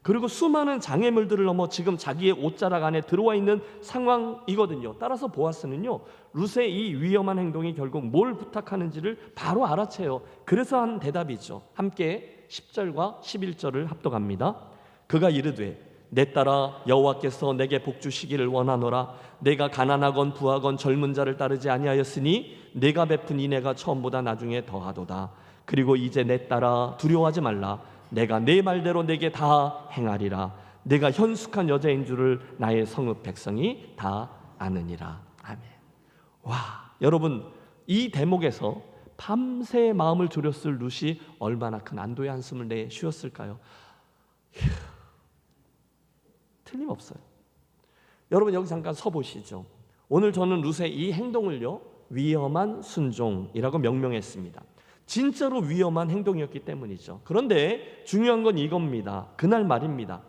그리고 수많은 장애물들을 넘어 지금 자기의 옷자락 안에 들어와 있는 상황이거든요. 따라서 보아스는요, 룻의 이 위험한 행동이 결국 뭘 부탁하는지를 바로 알아채요. 그래서 한 대답이죠. 함께 10절과 11절을 합독합니다. 그가 이르되 내 딸아 여호와께서 내게 복 주시기를 원하노라. 내가 가난하건 부하건 젊은 자를 따르지 아니하였으니 내가 베푼 인애가 처음보다 나중에 더하도다. 그리고 이제 내 딸아 두려워하지 말라. 내가 내 말대로 내게 다 행하리라. 내가 현숙한 여자인 줄을 나의 성읍 백성이 다 아느니라. 아멘. 와, 여러분, 이 대목에서 밤새 마음을 졸였을 룻이 얼마나 큰 안도의 한숨을 내쉬었을까요? 틀림없어요. 여러분, 여기 잠깐 서보시죠. 오늘 저는 룻의 이 행동을요, 위험한 순종이라고 명명했습니다. 진짜로 위험한 행동이었기 때문이죠. 그런데 중요한 건 이겁니다. 그날 말입니다.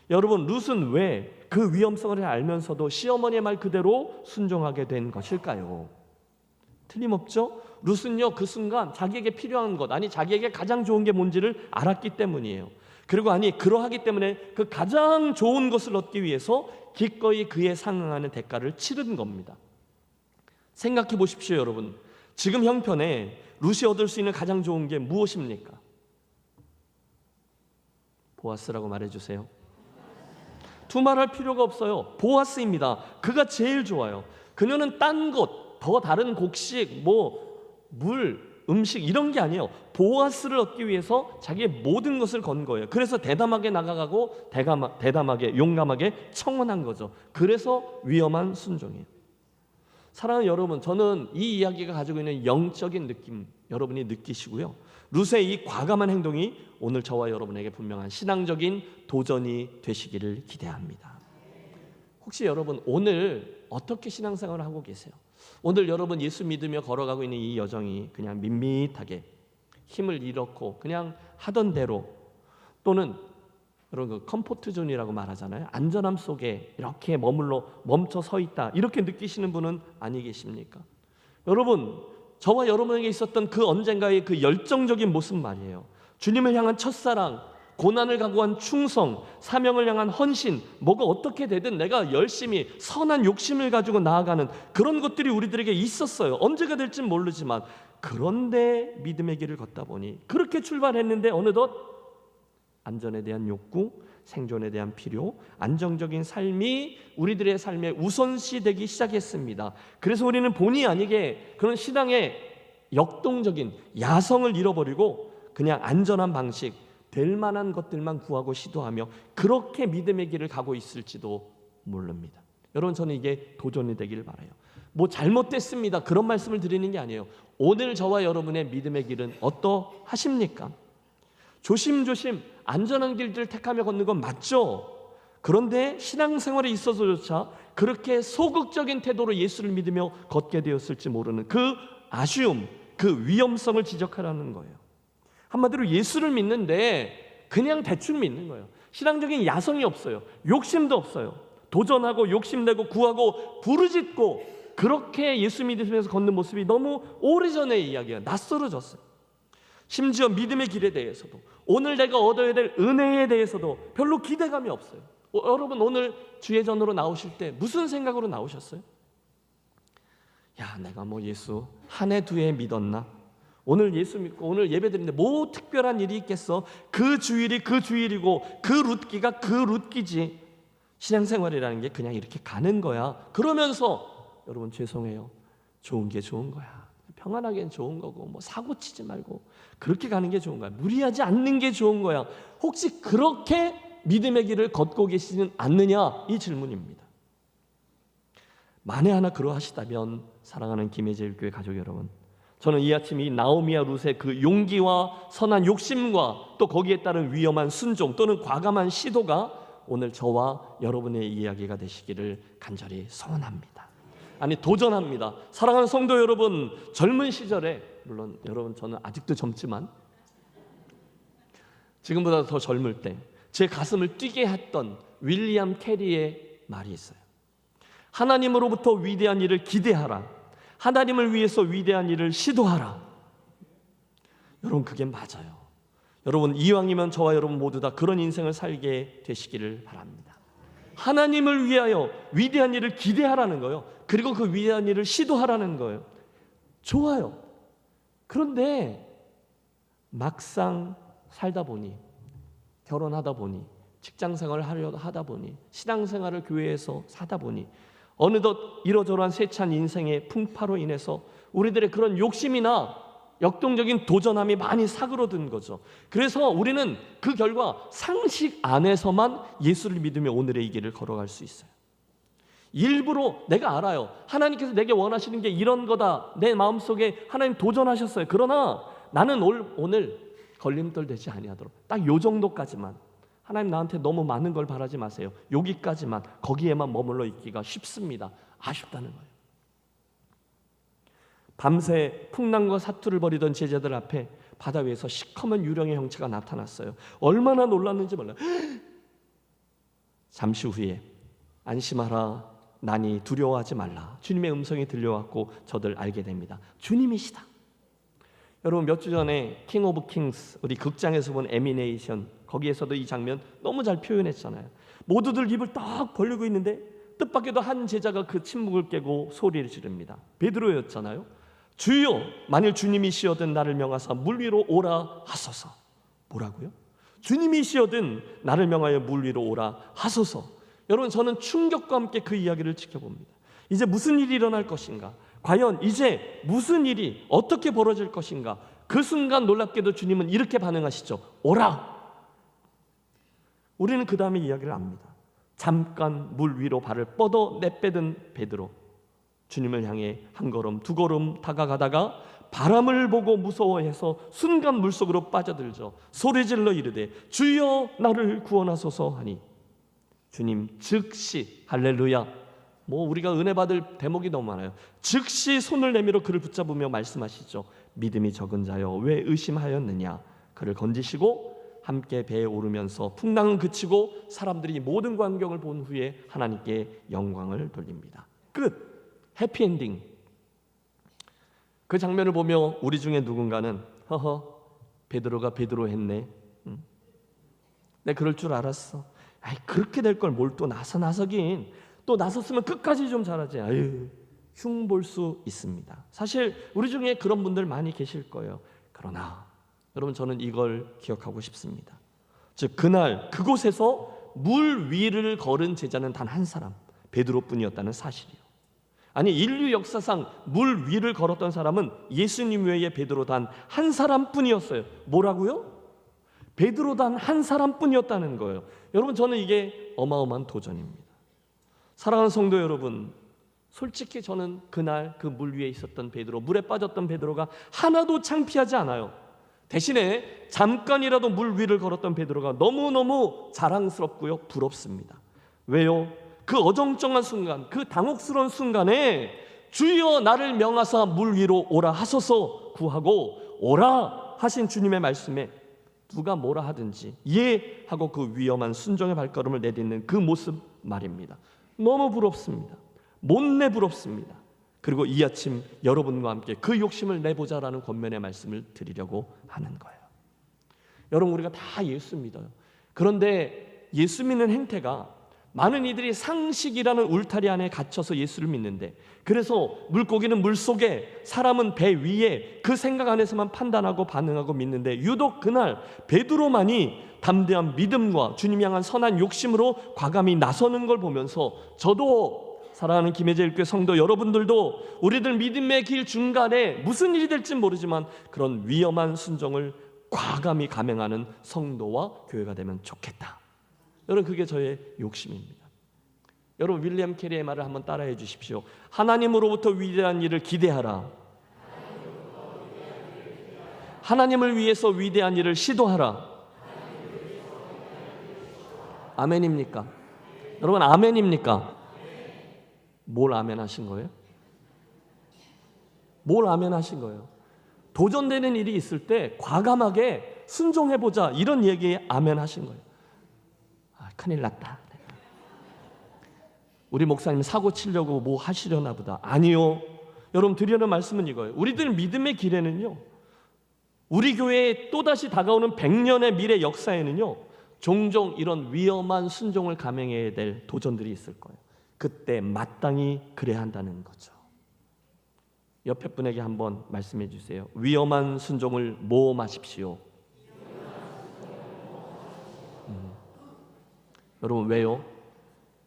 여러분, 룻은 왜 그 위험성을 알면서도 시어머니의 말 그대로 순종하게 된 것일까요? 틀림없죠. 룻은요, 그 순간 자기에게 필요한 것, 아니 자기에게 가장 좋은 게 뭔지를 알았기 때문이에요. 그리고 아니 그러하기 때문에 그 가장 좋은 것을 얻기 위해서 기꺼이 그에 상응하는 대가를 치른 겁니다. 생각해 보십시오, 여러분. 지금 형편에 룻이 얻을 수 있는 가장 좋은 게 무엇입니까? 보아스라고 말해주세요. 두말할 필요가 없어요. 보아스입니다. 그가 제일 좋아요. 그녀는 딴 것, 더 다른 곡식, 물, 음식 이런 게 아니에요. 보아스를 얻기 위해서 자기의 모든 것을 건 거예요. 그래서 대담하게 나가가고 대담하게 용감하게 청혼한 거죠. 그래서 위험한 순종이에요. 사랑하는 여러분, 저는 이 이야기가 가지고 있는 영적인 느낌, 여러분이 느끼시고요. 룻의 이 과감한 행동이 오늘 저와 여러분에게 분명한 신앙적인 도전이 되시기를 기대합니다. 혹시 여러분 오늘 어떻게 신앙생활을 하고 계세요? 오늘 여러분 예수 믿으며 걸어가고 있는 이 여정이 그냥 밋밋하게 힘을 잃었고 그냥 하던 대로, 또는 여러분 그 컴포트 존이라고 말하잖아요. 안전함 속에 이렇게 멈춰 서 있다, 이렇게 느끼시는 분은 아니 계십니까? 여러분, 저와 여러분에게 있었던 그 언젠가의 그 열정적인 모습 말이에요. 주님을 향한 첫사랑, 고난을 각오한 충성, 사명을 향한 헌신, 뭐가 어떻게 되든 내가 열심히 선한 욕심을 가지고 나아가는 그런 것들이 우리들에게 있었어요. 언제가 될진 모르지만. 그런데 믿음의 길을 걷다 보니 그렇게 출발했는데 어느덧 안전에 대한 욕구, 생존에 대한 필요, 안정적인 삶이 우리들의 삶의 우선시 되기 시작했습니다. 그래서 우리는 본의 아니게 그런 신앙의 역동적인 야성을 잃어버리고 그냥 안전한 방식, 될 만한 것들만 구하고 시도하며 그렇게 믿음의 길을 가고 있을지도 모릅니다. 여러분, 저는 이게 도전이 되기를 바라요. 뭐 잘못됐습니다, 그런 말씀을 드리는 게 아니에요. 오늘 저와 여러분의 믿음의 길은 어떠하십니까? 조심조심 안전한 길들을 택하며 걷는 건 맞죠. 그런데 신앙생활에 있어서조차 그렇게 소극적인 태도로 예수를 믿으며 걷게 되었을지 모르는 그 아쉬움, 그 위험성을 지적하라는 거예요. 한마디로 예수를 믿는데 그냥 대충 믿는 거예요. 신앙적인 야성이 없어요. 욕심도 없어요. 도전하고 욕심내고 구하고 부르짖고 그렇게 예수 믿으면서 걷는 모습이 너무 오래전의 이야기예요. 낯설어졌어요. 심지어 믿음의 길에 대해서도, 오늘 내가 얻어야 될 은혜에 대해서도 별로 기대감이 없어요. 여러분, 오늘 주예전으로 나오실 때 무슨 생각으로 나오셨어요? 야, 내가 뭐 예수 한 해 두 해 믿었나? 오늘 예수 믿고 오늘 예배 드리는데 뭐 특별한 일이 있겠어? 그 주일이 그 주일이고 그 룻기가 그 룻기지. 신앙생활이라는 게 그냥 이렇게 가는 거야. 그러면서 여러분, 죄송해요, 좋은 게 좋은 거야. 평안하게는 좋은 거고, 뭐 사고 치지 말고 그렇게 가는 게 좋은 거야. 무리하지 않는 게 좋은 거야. 혹시 그렇게 믿음의 길을 걷고 계시지는 않느냐, 이 질문입니다. 만에 하나 그러하시다면 사랑하는 김혜재교회 가족 여러분, 저는 이 아침 이 나오미와 룻의 그 용기와 선한 욕심과 또 거기에 따른 위험한 순종 또는 과감한 시도가 오늘 저와 여러분의 이야기가 되시기를 간절히 소원합니다. 아니, 도전합니다. 사랑하는 성도 여러분, 젊은 시절에, 물론 여러분 저는 아직도 젊지만 지금보다 더 젊을 때 제 가슴을 뛰게 했던 윌리엄 캐리의 말이 있어요. 하나님으로부터 위대한 일을 기대하라. 하나님을 위해서 위대한 일을 시도하라. 여러분, 그게 맞아요. 여러분, 이왕이면 저와 여러분 모두 다 그런 인생을 살게 되시기를 바랍니다. 하나님을 위하여 위대한 일을 기대하라는 거예요. 그리고 그 위대한 일을 시도하라는 거예요. 좋아요. 그런데 막상 살다 보니, 결혼하다 보니, 직장생활을 하려 하다 보니, 신앙생활을 교회에서 사다 보니 어느덧 이러저러한 세찬 인생의 풍파로 인해서 우리들의 그런 욕심이나 역동적인 도전함이 많이 사그러든 거죠. 그래서 우리는 그 결과 상식 안에서만 예수를 믿으며 오늘의 이 길을 걸어갈 수 있어요. 일부러 내가 알아요. 하나님께서 내게 원하시는 게 이런 거다. 내 마음속에 하나님 도전하셨어요. 그러나 나는 오늘 걸림돌 되지 아니하도록 딱 요 정도까지만, 하나님 나한테 너무 많은 걸 바라지 마세요. 여기까지만, 거기에만 머물러 있기가 쉽습니다. 아쉽다는 거예요. 밤새 풍랑과 사투를 벌이던 제자들 앞에 바다 위에서 시커먼 유령의 형체가 나타났어요. 얼마나 놀랐는지 몰라요. 잠시 후에 안심하라, 나니 두려워하지 말라. 주님의 음성이 들려왔고 저들 알게 됩니다. 주님이시다. 여러분, 몇 주 전에 킹 오브 킹스, 우리 극장에서 본 애미네이션, 거기에서도 이 장면 너무 잘 표현했잖아요. 모두들 입을 딱 벌리고 있는데 뜻밖에도 한 제자가 그 침묵을 깨고 소리를 지릅니다. 베드로였잖아요. 주여, 만일 주님이시여든 나를 명하사 물 위로 오라 하소서. 뭐라고요? 주님이시여든 나를 명하여 물 위로 오라 하소서. 여러분, 저는 충격과 함께 그 이야기를 지켜봅니다. 이제 무슨 일이 일어날 것인가? 과연 이제 무슨 일이 어떻게 벌어질 것인가? 그 순간 놀랍게도 주님은 이렇게 반응하시죠. 오라! 우리는 그 다음에 이야기를 압니다. 잠깐 물 위로 발을 뻗어 내빼든 베드로, 주님을 향해 한 걸음 두 걸음 다가가다가 바람을 보고 무서워해서 순간 물속으로 빠져들죠. 소리질러 이르되 주여 나를 구원하소서 하니 주님 즉시, 할렐루야, 우리가 은혜 받을 대목이 너무 많아요. 즉시 손을 내밀어 그를 붙잡으며 말씀하시죠. 믿음이 적은 자여 왜 의심하였느냐. 그를 건지시고 함께 배에 오르면서 풍랑은 그치고 사람들이 모든 광경을 본 후에 하나님께 영광을 돌립니다. 끝. 해피엔딩. 그 장면을 보며 우리 중에 누군가는 허허, 베드로가 베드로 했네. 내가 그럴 줄 알았어. 아이, 그렇게 될 걸 뭘 또 나서긴. 또 나섰으면 끝까지 좀 잘하지. 아유, 흉볼 수 있습니다. 사실 우리 중에 그런 분들 많이 계실 거예요. 그러나 여러분, 저는 이걸 기억하고 싶습니다. 즉 그날 그곳에서 물 위를 걸은 제자는 단 한 사람, 베드로뿐이었다는 사실이요. 아니, 인류 역사상 물 위를 걸었던 사람은 예수님 외에 베드로 단 한 사람뿐이었어요. 뭐라고요? 베드로 단 한 사람뿐이었다는 거예요. 여러분, 저는 이게 어마어마한 도전입니다. 사랑하는 성도 여러분, 솔직히 저는 그날 그 물 위에 있었던 베드로, 물에 빠졌던 베드로가 하나도 창피하지 않아요. 대신에 잠깐이라도 물 위를 걸었던 베드로가 너무너무 자랑스럽고요, 부럽습니다. 왜요? 그 어정쩡한 순간, 그 당혹스러운 순간에 주여 나를 명하사 물 위로 오라 하소서 구하고 오라 하신 주님의 말씀에 누가 뭐라 하든지 예 하고 그 위험한 순종의 발걸음을 내딛는 그 모습 말입니다. 너무 부럽습니다. 못내 부럽습니다. 그리고 이 아침 여러분과 함께 그 욕심을 내보자라는 권면의 말씀을 드리려고 하는 거예요. 여러분, 우리가 다 예수 믿어요. 그런데 예수 믿는 행태가 많은 이들이 상식이라는 울타리 안에 갇혀서 예수를 믿는데, 그래서 물고기는 물속에, 사람은 배 위에, 그 생각 안에서만 판단하고 반응하고 믿는데, 유독 그날 베드로만이 담대한 믿음과 주님 향한 선한 욕심으로 과감히 나서는 걸 보면서 저도, 사랑하는 김혜재 교회 성도 여러분들도 우리들 믿음의 길 중간에 무슨 일이 될지 모르지만 그런 위험한 순종을 과감히 감행하는 성도와 교회가 되면 좋겠다. 여러분, 그게 저의 욕심입니다. 여러분, 윌리엄 캐리의 말을 한번 따라해 주십시오. 하나님으로부터 위대한 일을 기대하라. 하나님을 위해서 위대한 일을 시도하라. 아멘입니까? 여러분, 아멘입니까? 뭘 아멘 하신 거예요? 뭘 아멘 하신 거예요? 도전되는 일이 있을 때 과감하게 순종해보자, 이런 얘기에 아멘 하신 거예요. 큰일 났다. 우리 목사님 사고 치려고 뭐 하시려나 보다. 아니요. 여러분, 드리는 말씀은 이거예요. 우리들 믿음의 길에는요, 우리 교회에 또다시 다가오는 100년의 미래 역사에는요, 종종 이런 위험한 순종을 감행해야 될 도전들이 있을 거예요. 그때 마땅히 그래야 한다는 거죠. 옆에 분에게 한번 말씀해 주세요. 위험한 순종을 모험하십시오. 여러분, 왜요?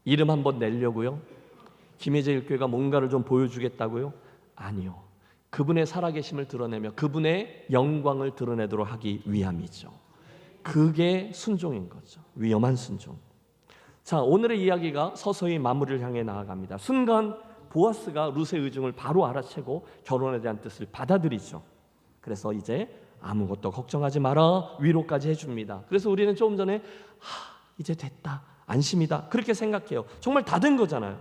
이름 한번 내려고요? 김혜재 일교회가 뭔가를 좀 보여주겠다고요? 아니요. 그분의 살아계심을 드러내며 그분의 영광을 드러내도록 하기 위함이죠. 그게 순종인 거죠. 위험한 순종. 자, 오늘의 이야기가 서서히 마무리를 향해 나아갑니다. 순간 보아스가 룻의 의중을 바로 알아채고 결혼에 대한 뜻을 받아들이죠. 그래서 이제 아무것도 걱정하지 마라, 위로까지 해줍니다. 그래서 우리는 조금 전에 이제 됐다, 안심이다, 그렇게 생각해요. 정말 다 된 거잖아요.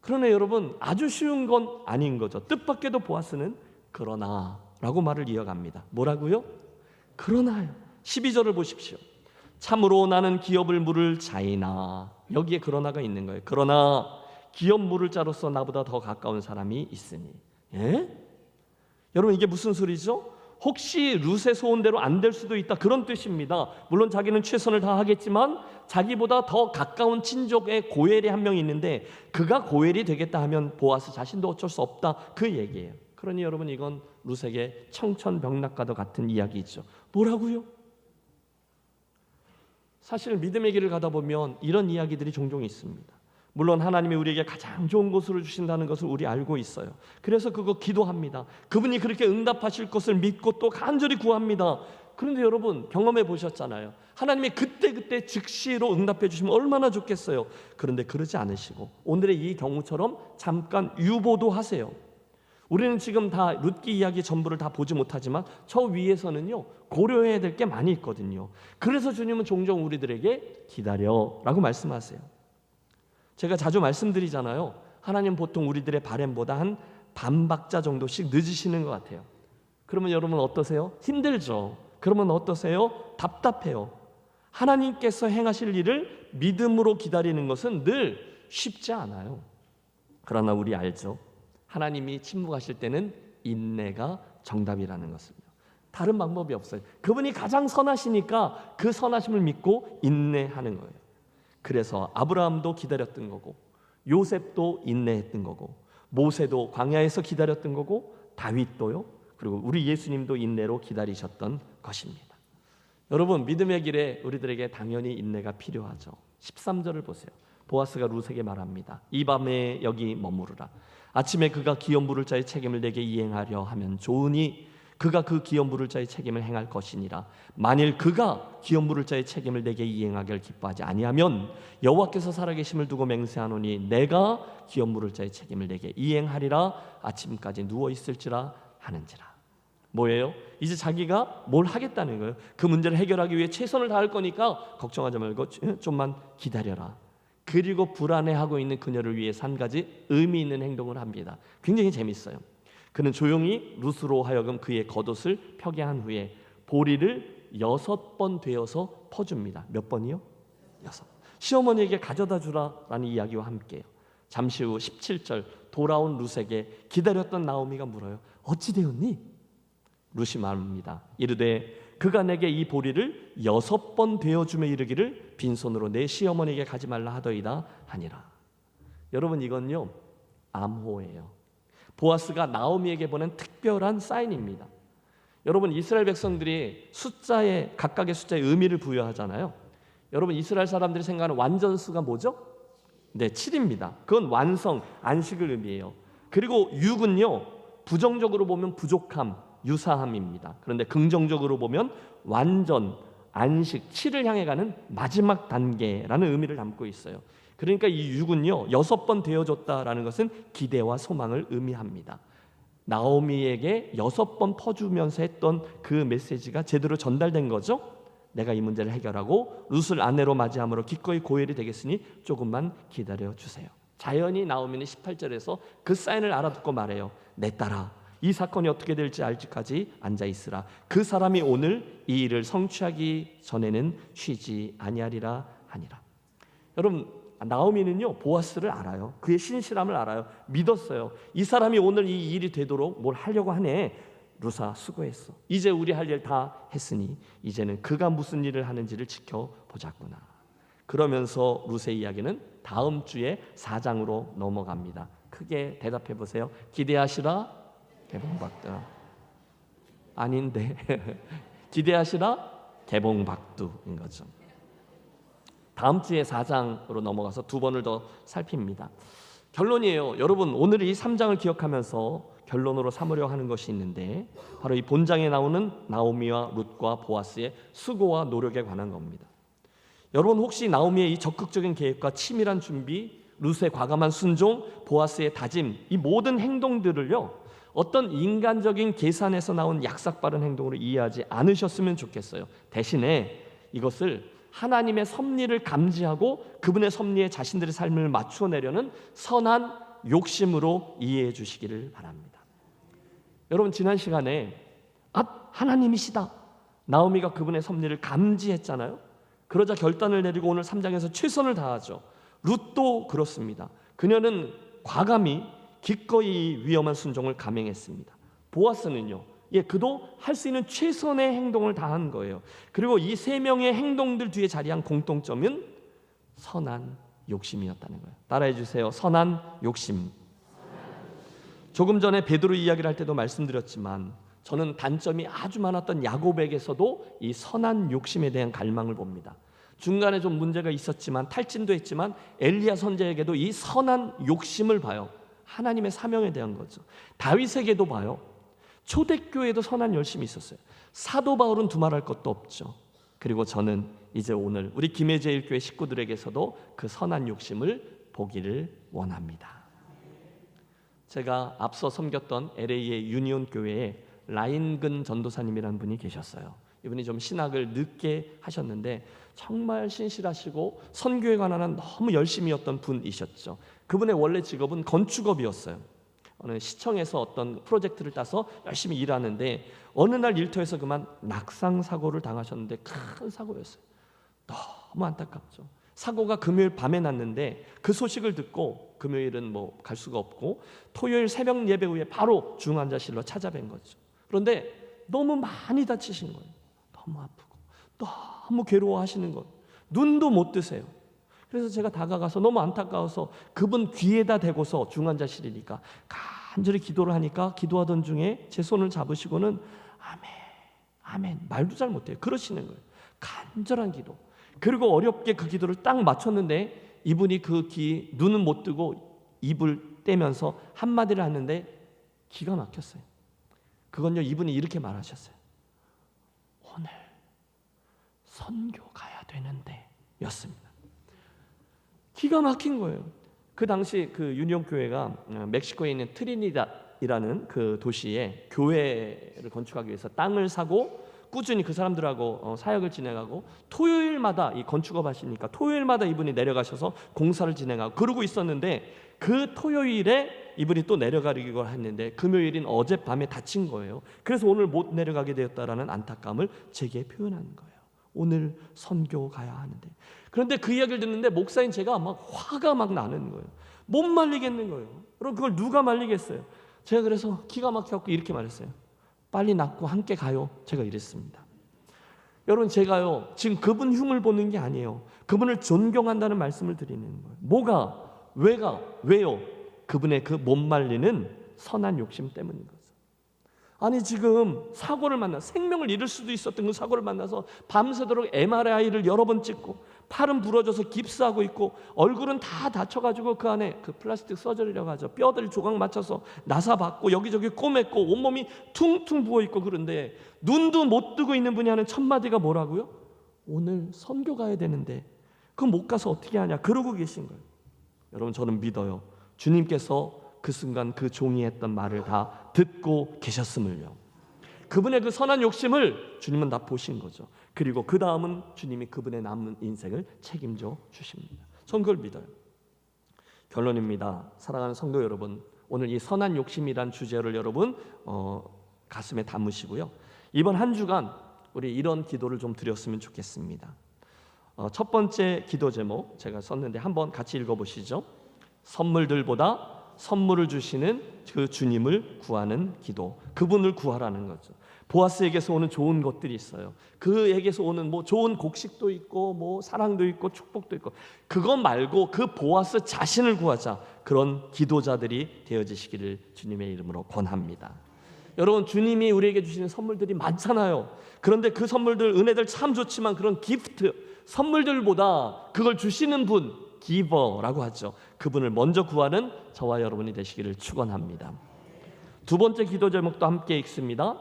그러나 여러분, 아주 쉬운 건 아닌 거죠. 뜻밖에도 보아스는 그러나 라고 말을 이어갑니다. 뭐라고요? 그러나요. 12절을 보십시오. 참으로 나는 기업을 물을 자이나, 여기에 그러나가 있는 거예요. 그러나 기업 물을 자로서 나보다 더 가까운 사람이 있으니. 예? 여러분, 이게 무슨 소리죠? 혹시 룻의 소원대로 안 될 수도 있다, 그런 뜻입니다. 물론 자기는 최선을 다하겠지만 자기보다 더 가까운 친족의 고엘이 한 명 있는데 그가 고엘이 되겠다 하면 보아스 자신도 어쩔 수 없다, 그 얘기예요. 그러니 여러분, 이건 룻에게 청천벽락과도 같은 이야기죠. 뭐라고요? 사실 믿음의 길을 가다 보면 이런 이야기들이 종종 있습니다. 물론 하나님이 우리에게 가장 좋은 곳으로 주신다는 것을 우리 알고 있어요. 그래서 그거 기도합니다. 그분이 그렇게 응답하실 것을 믿고 또 간절히 구합니다. 그런데 여러분 경험해 보셨잖아요. 하나님이 그때 즉시로 응답해 주시면 얼마나 좋겠어요. 그런데 그러지 않으시고 오늘의 이 경우처럼 잠깐 유보도 하세요. 우리는 지금 다 룻기 이야기 전부를 다 보지 못하지만 저 위에서는요 고려해야 될 게 많이 있거든요. 그래서 주님은 종종 우리들에게 기다려라고 말씀하세요. 제가 자주 말씀드리잖아요. 하나님 보통 우리들의 바램보다 한 반박자 정도씩 늦으시는 것 같아요. 그러면 여러분 어떠세요? 힘들죠. 그러면 어떠세요? 답답해요. 하나님께서 행하실 일을 믿음으로 기다리는 것은 늘 쉽지 않아요. 그러나 우리 알죠? 하나님이 침묵하실 때는 인내가 정답이라는 것을요. 다른 방법이 없어요. 그분이 가장 선하시니까 그 선하심을 믿고 인내하는 거예요. 그래서 아브라함도 기다렸던 거고 요셉도 인내했던 거고 모세도 광야에서 기다렸던 거고 다윗도요. 그리고 우리 예수님도 인내로 기다리셨던 것입니다. 여러분 믿음의 길에 우리들에게 당연히 인내가 필요하죠. 13절을 보세요. 보아스가 룻에게 말합니다. 이 밤에 여기 머무르라. 아침에 그가 기업 물을 자의 책임을 내게 이행하려 하면 좋으니 그가 그 기업 물을 자의 책임을 행할 것이니라. 만일 그가 기업 물을 자의 책임을 내게 이행하기를 기뻐하지 아니하면 여호와께서 살아계심을 두고 맹세하노니 내가 기업 물을 자의 책임을 내게 이행하리라. 아침까지 누워 있을지라 하는지라. 뭐예요? 이제 자기가 뭘 하겠다는 거예요. 그 문제를 해결하기 위해 최선을 다할 거니까 걱정하지 말고 좀만 기다려라. 그리고 불안해하고 있는 그녀를 위해서 한 가지 의미 있는 행동을 합니다. 굉장히 재밌어요. 그는 조용히 룻으로 하여금 그의 겉옷을 펴게 한 후에 보리를 6번 되어서 퍼줍니다. 몇 번이요? 6. 시어머니에게 가져다 주라라는 이야기와 함께요. 잠시 후 17절 돌아온 룻에게 기다렸던 나오미가 물어요. 어찌 되었니? 룻이 말합니다. 이르되 그가 내게 이 보리를 6번 되어주며 이르기를 빈손으로 내 시어머니에게 가지 말라 하더이다 하니라. 여러분 이건요 암호예요. 보아스가 나오미에게 보낸 특별한 사인입니다. 여러분 이스라엘 백성들이 각각의 숫자에 의미를 부여하잖아요. 여러분 이스라엘 사람들이 생각하는 완전수가 뭐죠? 네, 7입니다. 그건 완성, 안식을 의미해요. 그리고 6은요 부정적으로 보면 부족함, 유사함입니다. 그런데 긍정적으로 보면 완전, 안식, 7을 향해 가는 마지막 단계라는 의미를 담고 있어요. 그러니까 이 6은요 6번 되어줬다라는 것은 기대와 소망을 의미합니다. 나오미에게 6번 퍼주면서 했던 그 메시지가 제대로 전달된 거죠. 내가 이 문제를 해결하고 룻을 아내로 맞이함으로 기꺼이 고혈이 되겠으니 조금만 기다려 주세요. 자연히 나오미는 18절에서 그 사인을 알아듣고 말해요. 내 딸아, 이 사건이 어떻게 될지 알지까지 앉아 있으라. 그 사람이 오늘 이 일을 성취하기 전에는 쉬지 아니하리라 하니라. 여러분 나오미는요 보아스를 알아요. 그의 신실함을 알아요. 믿었어요. 이 사람이 오늘 이 일이 되도록 뭘 하려고 하네. 룻아 수고했어. 이제 우리 할 일 다 했으니 이제는 그가 무슨 일을 하는지를 지켜보자꾸나. 그러면서 룻의 이야기는 다음 주에 4장으로 넘어갑니다. 크게 대답해 보세요. 기대하시라 개봉박두. 아닌데 기대하시라 개봉박두인 거죠. 다음 주에 4장으로 넘어가서 2번을 더 살핍니다. 결론이에요. 여러분 오늘 이 3장을 기억하면서 결론으로 삼으려 하는 것이 있는데 바로 이 본장에 나오는 나오미와 룻과 보아스의 수고와 노력에 관한 겁니다. 여러분 혹시 나오미의 이 적극적인 계획과 치밀한 준비, 룻의 과감한 순종, 보아스의 다짐, 이 모든 행동들을요 어떤 인간적인 계산에서 나온 약삭빠른 행동으로 이해하지 않으셨으면 좋겠어요. 대신에 이것을 하나님의 섭리를 감지하고 그분의 섭리에 자신들의 삶을 맞추어 내려는 선한 욕심으로 이해해 주시기를 바랍니다. 여러분 지난 시간에 하나님이시다. 나오미가 그분의 섭리를 감지했잖아요. 그러자 결단을 내리고 오늘 3장에서 최선을 다하죠. 룻도 그렇습니다. 그녀는 과감히 기꺼이 위험한 순종을 감행했습니다. 보아스는요. 그도 할 수 있는 최선의 행동을 다한 거예요. 그리고 이 3명의 행동들 뒤에 자리한 공통점은 선한 욕심이었다는 거예요. 따라해 주세요. 선한 욕심. 조금 전에 베드로 이야기를 할 때도 말씀드렸지만 저는 단점이 아주 많았던 야곱에게서도 이 선한 욕심에 대한 갈망을 봅니다. 중간에 좀 문제가 있었지만 탈진도 했지만 엘리야 선지자에게도 이 선한 욕심을 봐요. 하나님의 사명에 대한 거죠. 다윗에게도 봐요. 초대교회에도 선한 열심이 있었어요. 사도 바울은 두말할 것도 없죠. 그리고 저는 이제 오늘 우리 김해제일교회 식구들에게서도 그 선한 욕심을 보기를 원합니다. 제가 앞서 섬겼던 LA의 유니온 교회에 라인근 전도사님이라는 분이 계셨어요. 이분이 좀 신학을 늦게 하셨는데 정말 신실하시고 선교에 관한 너무 열심이었던 분이셨죠. 그분의 원래 직업은 건축업이었어요. 어느 시청에서 어떤 프로젝트를 따서 열심히 일하는데 어느 날 일터에서 그만 낙상 사고를 당하셨는데 큰 사고였어요. 너무 안타깝죠. 사고가 금요일 밤에 났는데 그 소식을 듣고 금요일은 뭐 갈 수가 없고 토요일 새벽 예배 후에 바로 중환자실로 찾아뵌 거죠. 그런데 너무 많이 다치신 거예요. 너무 아프고 너무 괴로워하시는 거예요. 눈도 못 뜨세요. 그래서 제가 다가가서 너무 안타까워서 그분 귀에다 대고서 중환자실이니까 간절히 기도를 하니까 기도하던 중에 제 손을 잡으시고는 아멘, 아멘 말도 잘 못해요. 그러시는 거예요. 간절한 기도. 그리고 어렵게 그 기도를 딱 맞췄는데 이분이 그 눈은 못 뜨고 입을 떼면서 한마디를 하는데 기가 막혔어요. 그건요, 이분이 이렇게 말하셨어요. 오늘 선교 가야 되는데 였습니다. 기가 막힌 거예요. 그 당시 그 유니온 교회가 멕시코에 있는 트리니다이라는 그 도시에 교회를 건축하기 위해서 땅을 사고 꾸준히 그 사람들하고 사역을 진행하고 토요일마다 이 건축업 하시니까 토요일마다 이분이 내려가셔서 공사를 진행하고 그러고 있었는데 그 토요일에 이분이 또 내려가려고 했는데 금요일인 어젯밤에 다친 거예요. 그래서 오늘 못 내려가게 되었다라는 안타까움을 제게 표현하는 거예요. 오늘 선교 가야 하는데. 그런데 그 이야기를 듣는데 목사인 제가 막 화가 막 나는 거예요. 못 말리겠는 거예요. 그럼 그걸 누가 말리겠어요? 제가 그래서 기가 막혀갖고 이렇게 말했어요. 빨리 낫고 함께 가요. 제가 이랬습니다. 여러분, 제가요 지금 그분 흉을 보는 게 아니에요. 그분을 존경한다는 말씀을 드리는 거예요. 뭐가? 왜가? 왜요? 그분의 그 못 말리는 선한 욕심 때문인 거죠. 아니 지금 사고를 만나 생명을 잃을 수도 있었던 그 사고를 만나서 밤새도록 MRI를 여러 번 찍고 팔은 부러져서 깁스하고 있고 얼굴은 다 다쳐가지고 그 안에 그 플라스틱 서저리라고 하죠. 뼈들 조각 맞춰서 나사 받고 여기저기 꼬맸고 온몸이 퉁퉁 부어있고 그런데 눈도 못 뜨고 있는 분이 하는 첫 마디가 뭐라고요? 오늘 선교 가야 되는데 그럼 못 가서 어떻게 하냐 그러고 계신 거예요. 여러분, 저는 믿어요. 주님께서 그 순간 그 종이 했던 말을 다 듣고 계셨음을요. 그분의 그 선한 욕심을 주님은 다 보신 거죠. 그리고 그 다음은 주님이 그분의 남은 인생을 책임져 주십니다. 전 그걸 믿어요. 결론입니다. 사랑하는 성도 여러분, 오늘 이 선한 욕심이란 주제를 여러분 가슴에 담으시고요. 이번 한 주간 우리 이런 기도를 좀 드렸으면 좋겠습니다. 첫 번째 기도 제목 제가 썼는데 한번 같이 읽어보시죠. 선물들보다 선물을 주시는 그 주님을 구하는 기도. 그분을 구하라는 거죠. 보아스에게서 오는 좋은 것들이 있어요. 그에게서 오는 뭐 좋은 곡식도 있고 뭐 사랑도 있고 축복도 있고 그것 말고 그 보아스 자신을 구하자. 그런 기도자들이 되어지시기를 주님의 이름으로 권합니다. 여러분, 주님이 우리에게 주시는 선물들이 많잖아요. 그런데 그 선물들, 은혜들 참 좋지만 그런 기프트, 선물들보다 그걸 주시는 분, 기버라고 하죠. 그분을 먼저 구하는 저와 여러분이 되시기를 축원합니다. 두 번째 기도 제목도 함께 읽습니다.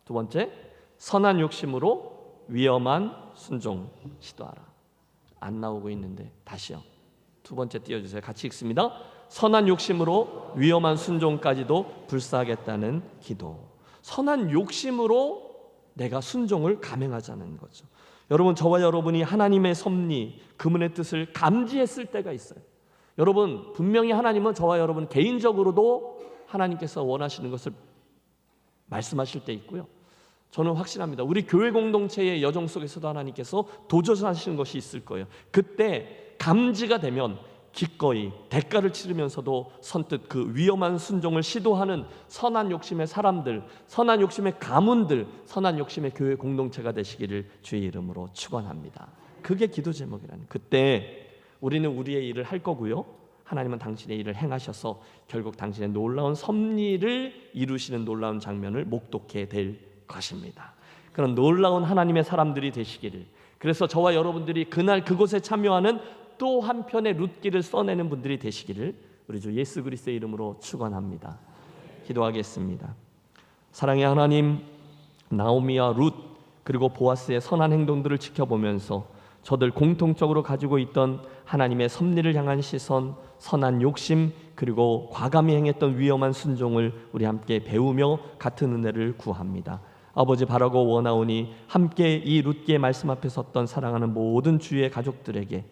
두 번째, 선한 욕심으로 위험한 순종 시도하라. 안 나오고 있는데 다시요. 두 번째 띄워주세요. 같이 읽습니다. 선한 욕심으로 위험한 순종까지도 불사하겠다는 기도. 선한 욕심으로 내가 순종을 감행하자는 거죠. 여러분, 저와 여러분이 하나님의 섭리, 그분의 뜻을 감지했을 때가 있어요. 여러분, 분명히 하나님은 저와 여러분 개인적으로도 하나님께서 원하시는 것을 말씀하실 때 있고요. 저는 확신합니다. 우리 교회 공동체의 여정 속에서도 하나님께서 도전하시는 것이 있을 거예요. 그때 감지가 되면 기꺼이 대가를 치르면서도 선뜻 그 위험한 순종을 시도하는 선한 욕심의 사람들, 선한 욕심의 가문들, 선한 욕심의 교회 공동체가 되시기를 주의 이름으로 축원합니다. 그게 기도 제목이라는. 그때 우리는 우리의 일을 할 거고요. 하나님은 당신의 일을 행하셔서 결국 당신의 놀라운 섭리를 이루시는 놀라운 장면을 목독해 될 것입니다. 그런 놀라운 하나님의 사람들이 되시기를. 그래서 저와 여러분들이 그날 그곳에 참여하는 또 한편의 룻길을 써내는 분들이 되시기를 우리 주 예수 그리스도의 이름으로 축원합니다. 기도하겠습니다. 사랑의 하나님, 나오미와 룻 그리고 보아스의 선한 행동들을 지켜보면서 저들 공통적으로 가지고 있던 하나님의 섭리를 향한 시선, 선한 욕심, 그리고 과감히 행했던 위험한 순종을 우리 함께 배우며 같은 은혜를 구합니다. 아버지, 바라고 원하오니 함께 이 룻기의 말씀 앞에 섰던 사랑하는 모든 주의 가족들에게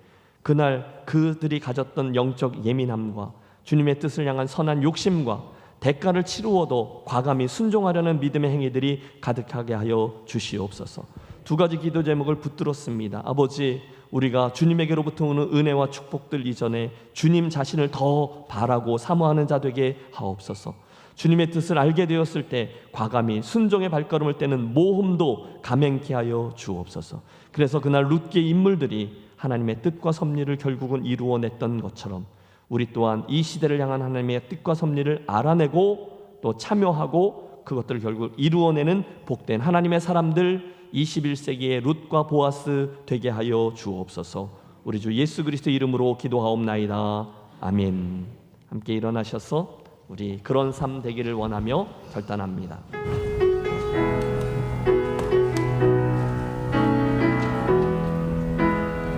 그날 그들이 가졌던 영적 예민함과 주님의 뜻을 향한 선한 욕심과 대가를 치루어도 과감히 순종하려는 믿음의 행위들이 가득하게 하여 주시옵소서. 두 가지 기도 제목을 붙들었습니다. 아버지, 우리가 주님에게로부터 오는 은혜와 축복들 이전에 주님 자신을 더 바라고 사모하는 자 되게 하옵소서. 주님의 뜻을 알게 되었을 때 과감히 순종의 발걸음을 떼는 모험도 감행케 하여 주옵소서. 그래서 그날 룻기의 인물들이 하나님의 뜻과 섭리를 결국은 이루어냈던 것처럼 우리 또한 이 시대를 향한 하나님의 뜻과 섭리를 알아내고 또 참여하고 그것들을 결국 이루어내는 복된 하나님의 사람들, 21세기의 룻과 보아스 되게 하여 주옵소서. 우리 주 예수 그리스도 이름으로 기도하옵나이다. 아멘. 함께 일어나셔서 우리 그런 삶 되기를 원하며 결단합니다.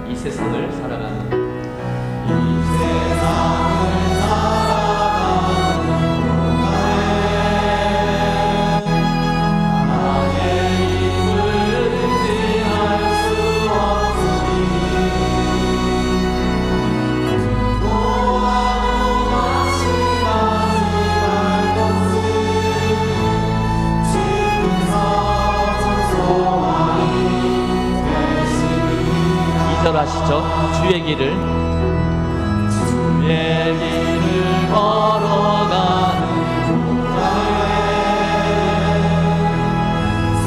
이 세상을 살아가는 아시죠? 주의 길을 걸어가는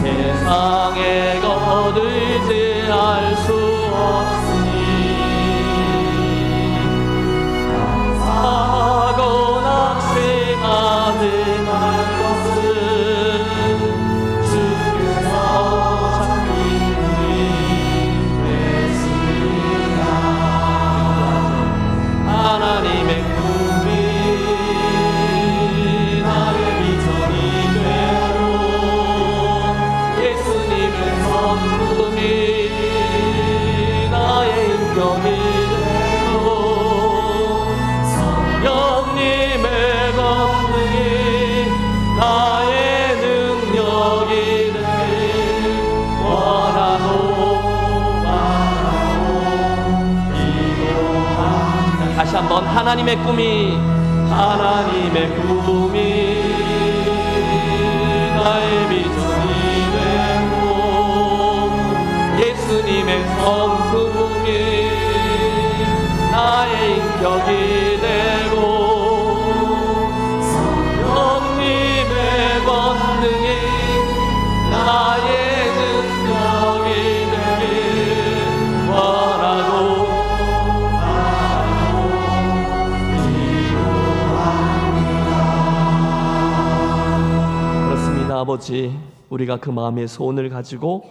세상에 거들지 알 수 없으니 사고 낙심하지 말 것은 주께서 참기 하나님의 꿈이 나의 비전이 되고 예수님의 성품이 나의 인격이 되고 성령님의 권능이 나의 능력이 되길 원하노 기도합니다. 다시 한번 하나님의 꿈이 나의 비전이 되고 예수님의 성품이 나의 인격이 되고 성령님의 권능이 나의 능력이 되길 원하고 아버지, 우리가 그 마음의 소원을 가지고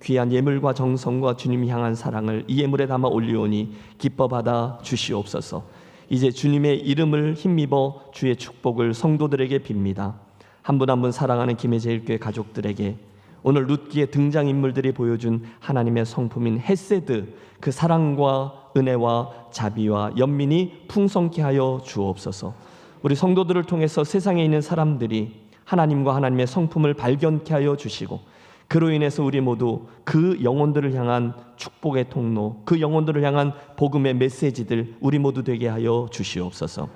귀한 예물과 정성과 주님이 향한 사랑을 이 예물에 담아 올리오니 기뻐 받아 주시옵소서. 이제 주님의 이름을 힘입어 주의 축복을 성도들에게 빕니다. 한 분 한 분 사랑하는 김해제일교회 가족들에게 오늘 룻기의 등장인물들이 보여준 하나님의 성품인 헤세드, 그 사랑과 은혜와 자비와 연민이 풍성케 하여 주옵소서. 우리 성도들을 통해서 세상에 있는 사람들이 하나님과 하나님의 성품을 발견케 하여 주시고 그로 인해서 우리 모두 그 영혼들을 향한 축복의 통로, 그 영혼들을 향한 복음의 메시지들 우리 모두 되게 하여 주시옵소서.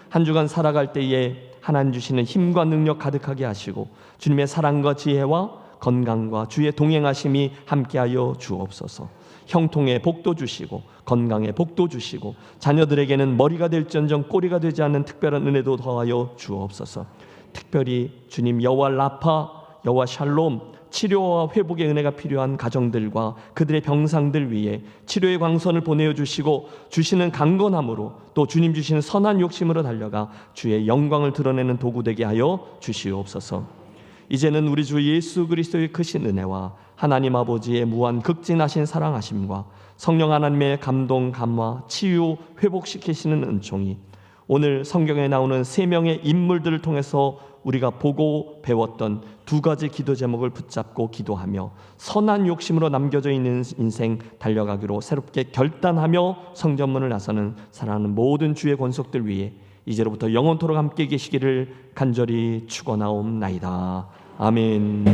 한 주간 살아갈 때에 하나님 주시는 힘과 능력 가득하게 하시고 주님의 사랑과 지혜와 건강과 주의 동행하심이 함께하여 주옵소서. 형통의 복도 주시고 건강의 복도 주시고 자녀들에게는 머리가 될지언정 꼬리가 되지 않는 특별한 은혜도 더하여 주옵소서. 특별히 주님 여호와 라파, 여호와 샬롬, 치료와 회복의 은혜가 필요한 가정들과 그들의 병상들 위에 치료의 광선을 보내어 주시고 주시는 강건함으로 또 주님 주시는 선한 욕심으로 달려가 주의 영광을 드러내는 도구 되게 하여 주시옵소서. 이제는 우리 주 예수 그리스도의 크신 은혜와 하나님 아버지의 무한 극진하신 사랑하심과 성령 하나님의 감동, 감화, 치유, 회복시키시는 은총이 오늘 성경에 나오는 3명의 인물들을 통해서 우리가 보고 배웠던 2가지 기도 제목을 붙잡고 기도하며 선한 욕심으로 남겨져 있는 인생 달려가기로 새롭게 결단하며 성전문을 나서는 사랑하는 모든 주의 권속들 위해 이제로부터 영원토록 함께 계시기를 간절히 축원하옵나이다. 아멘.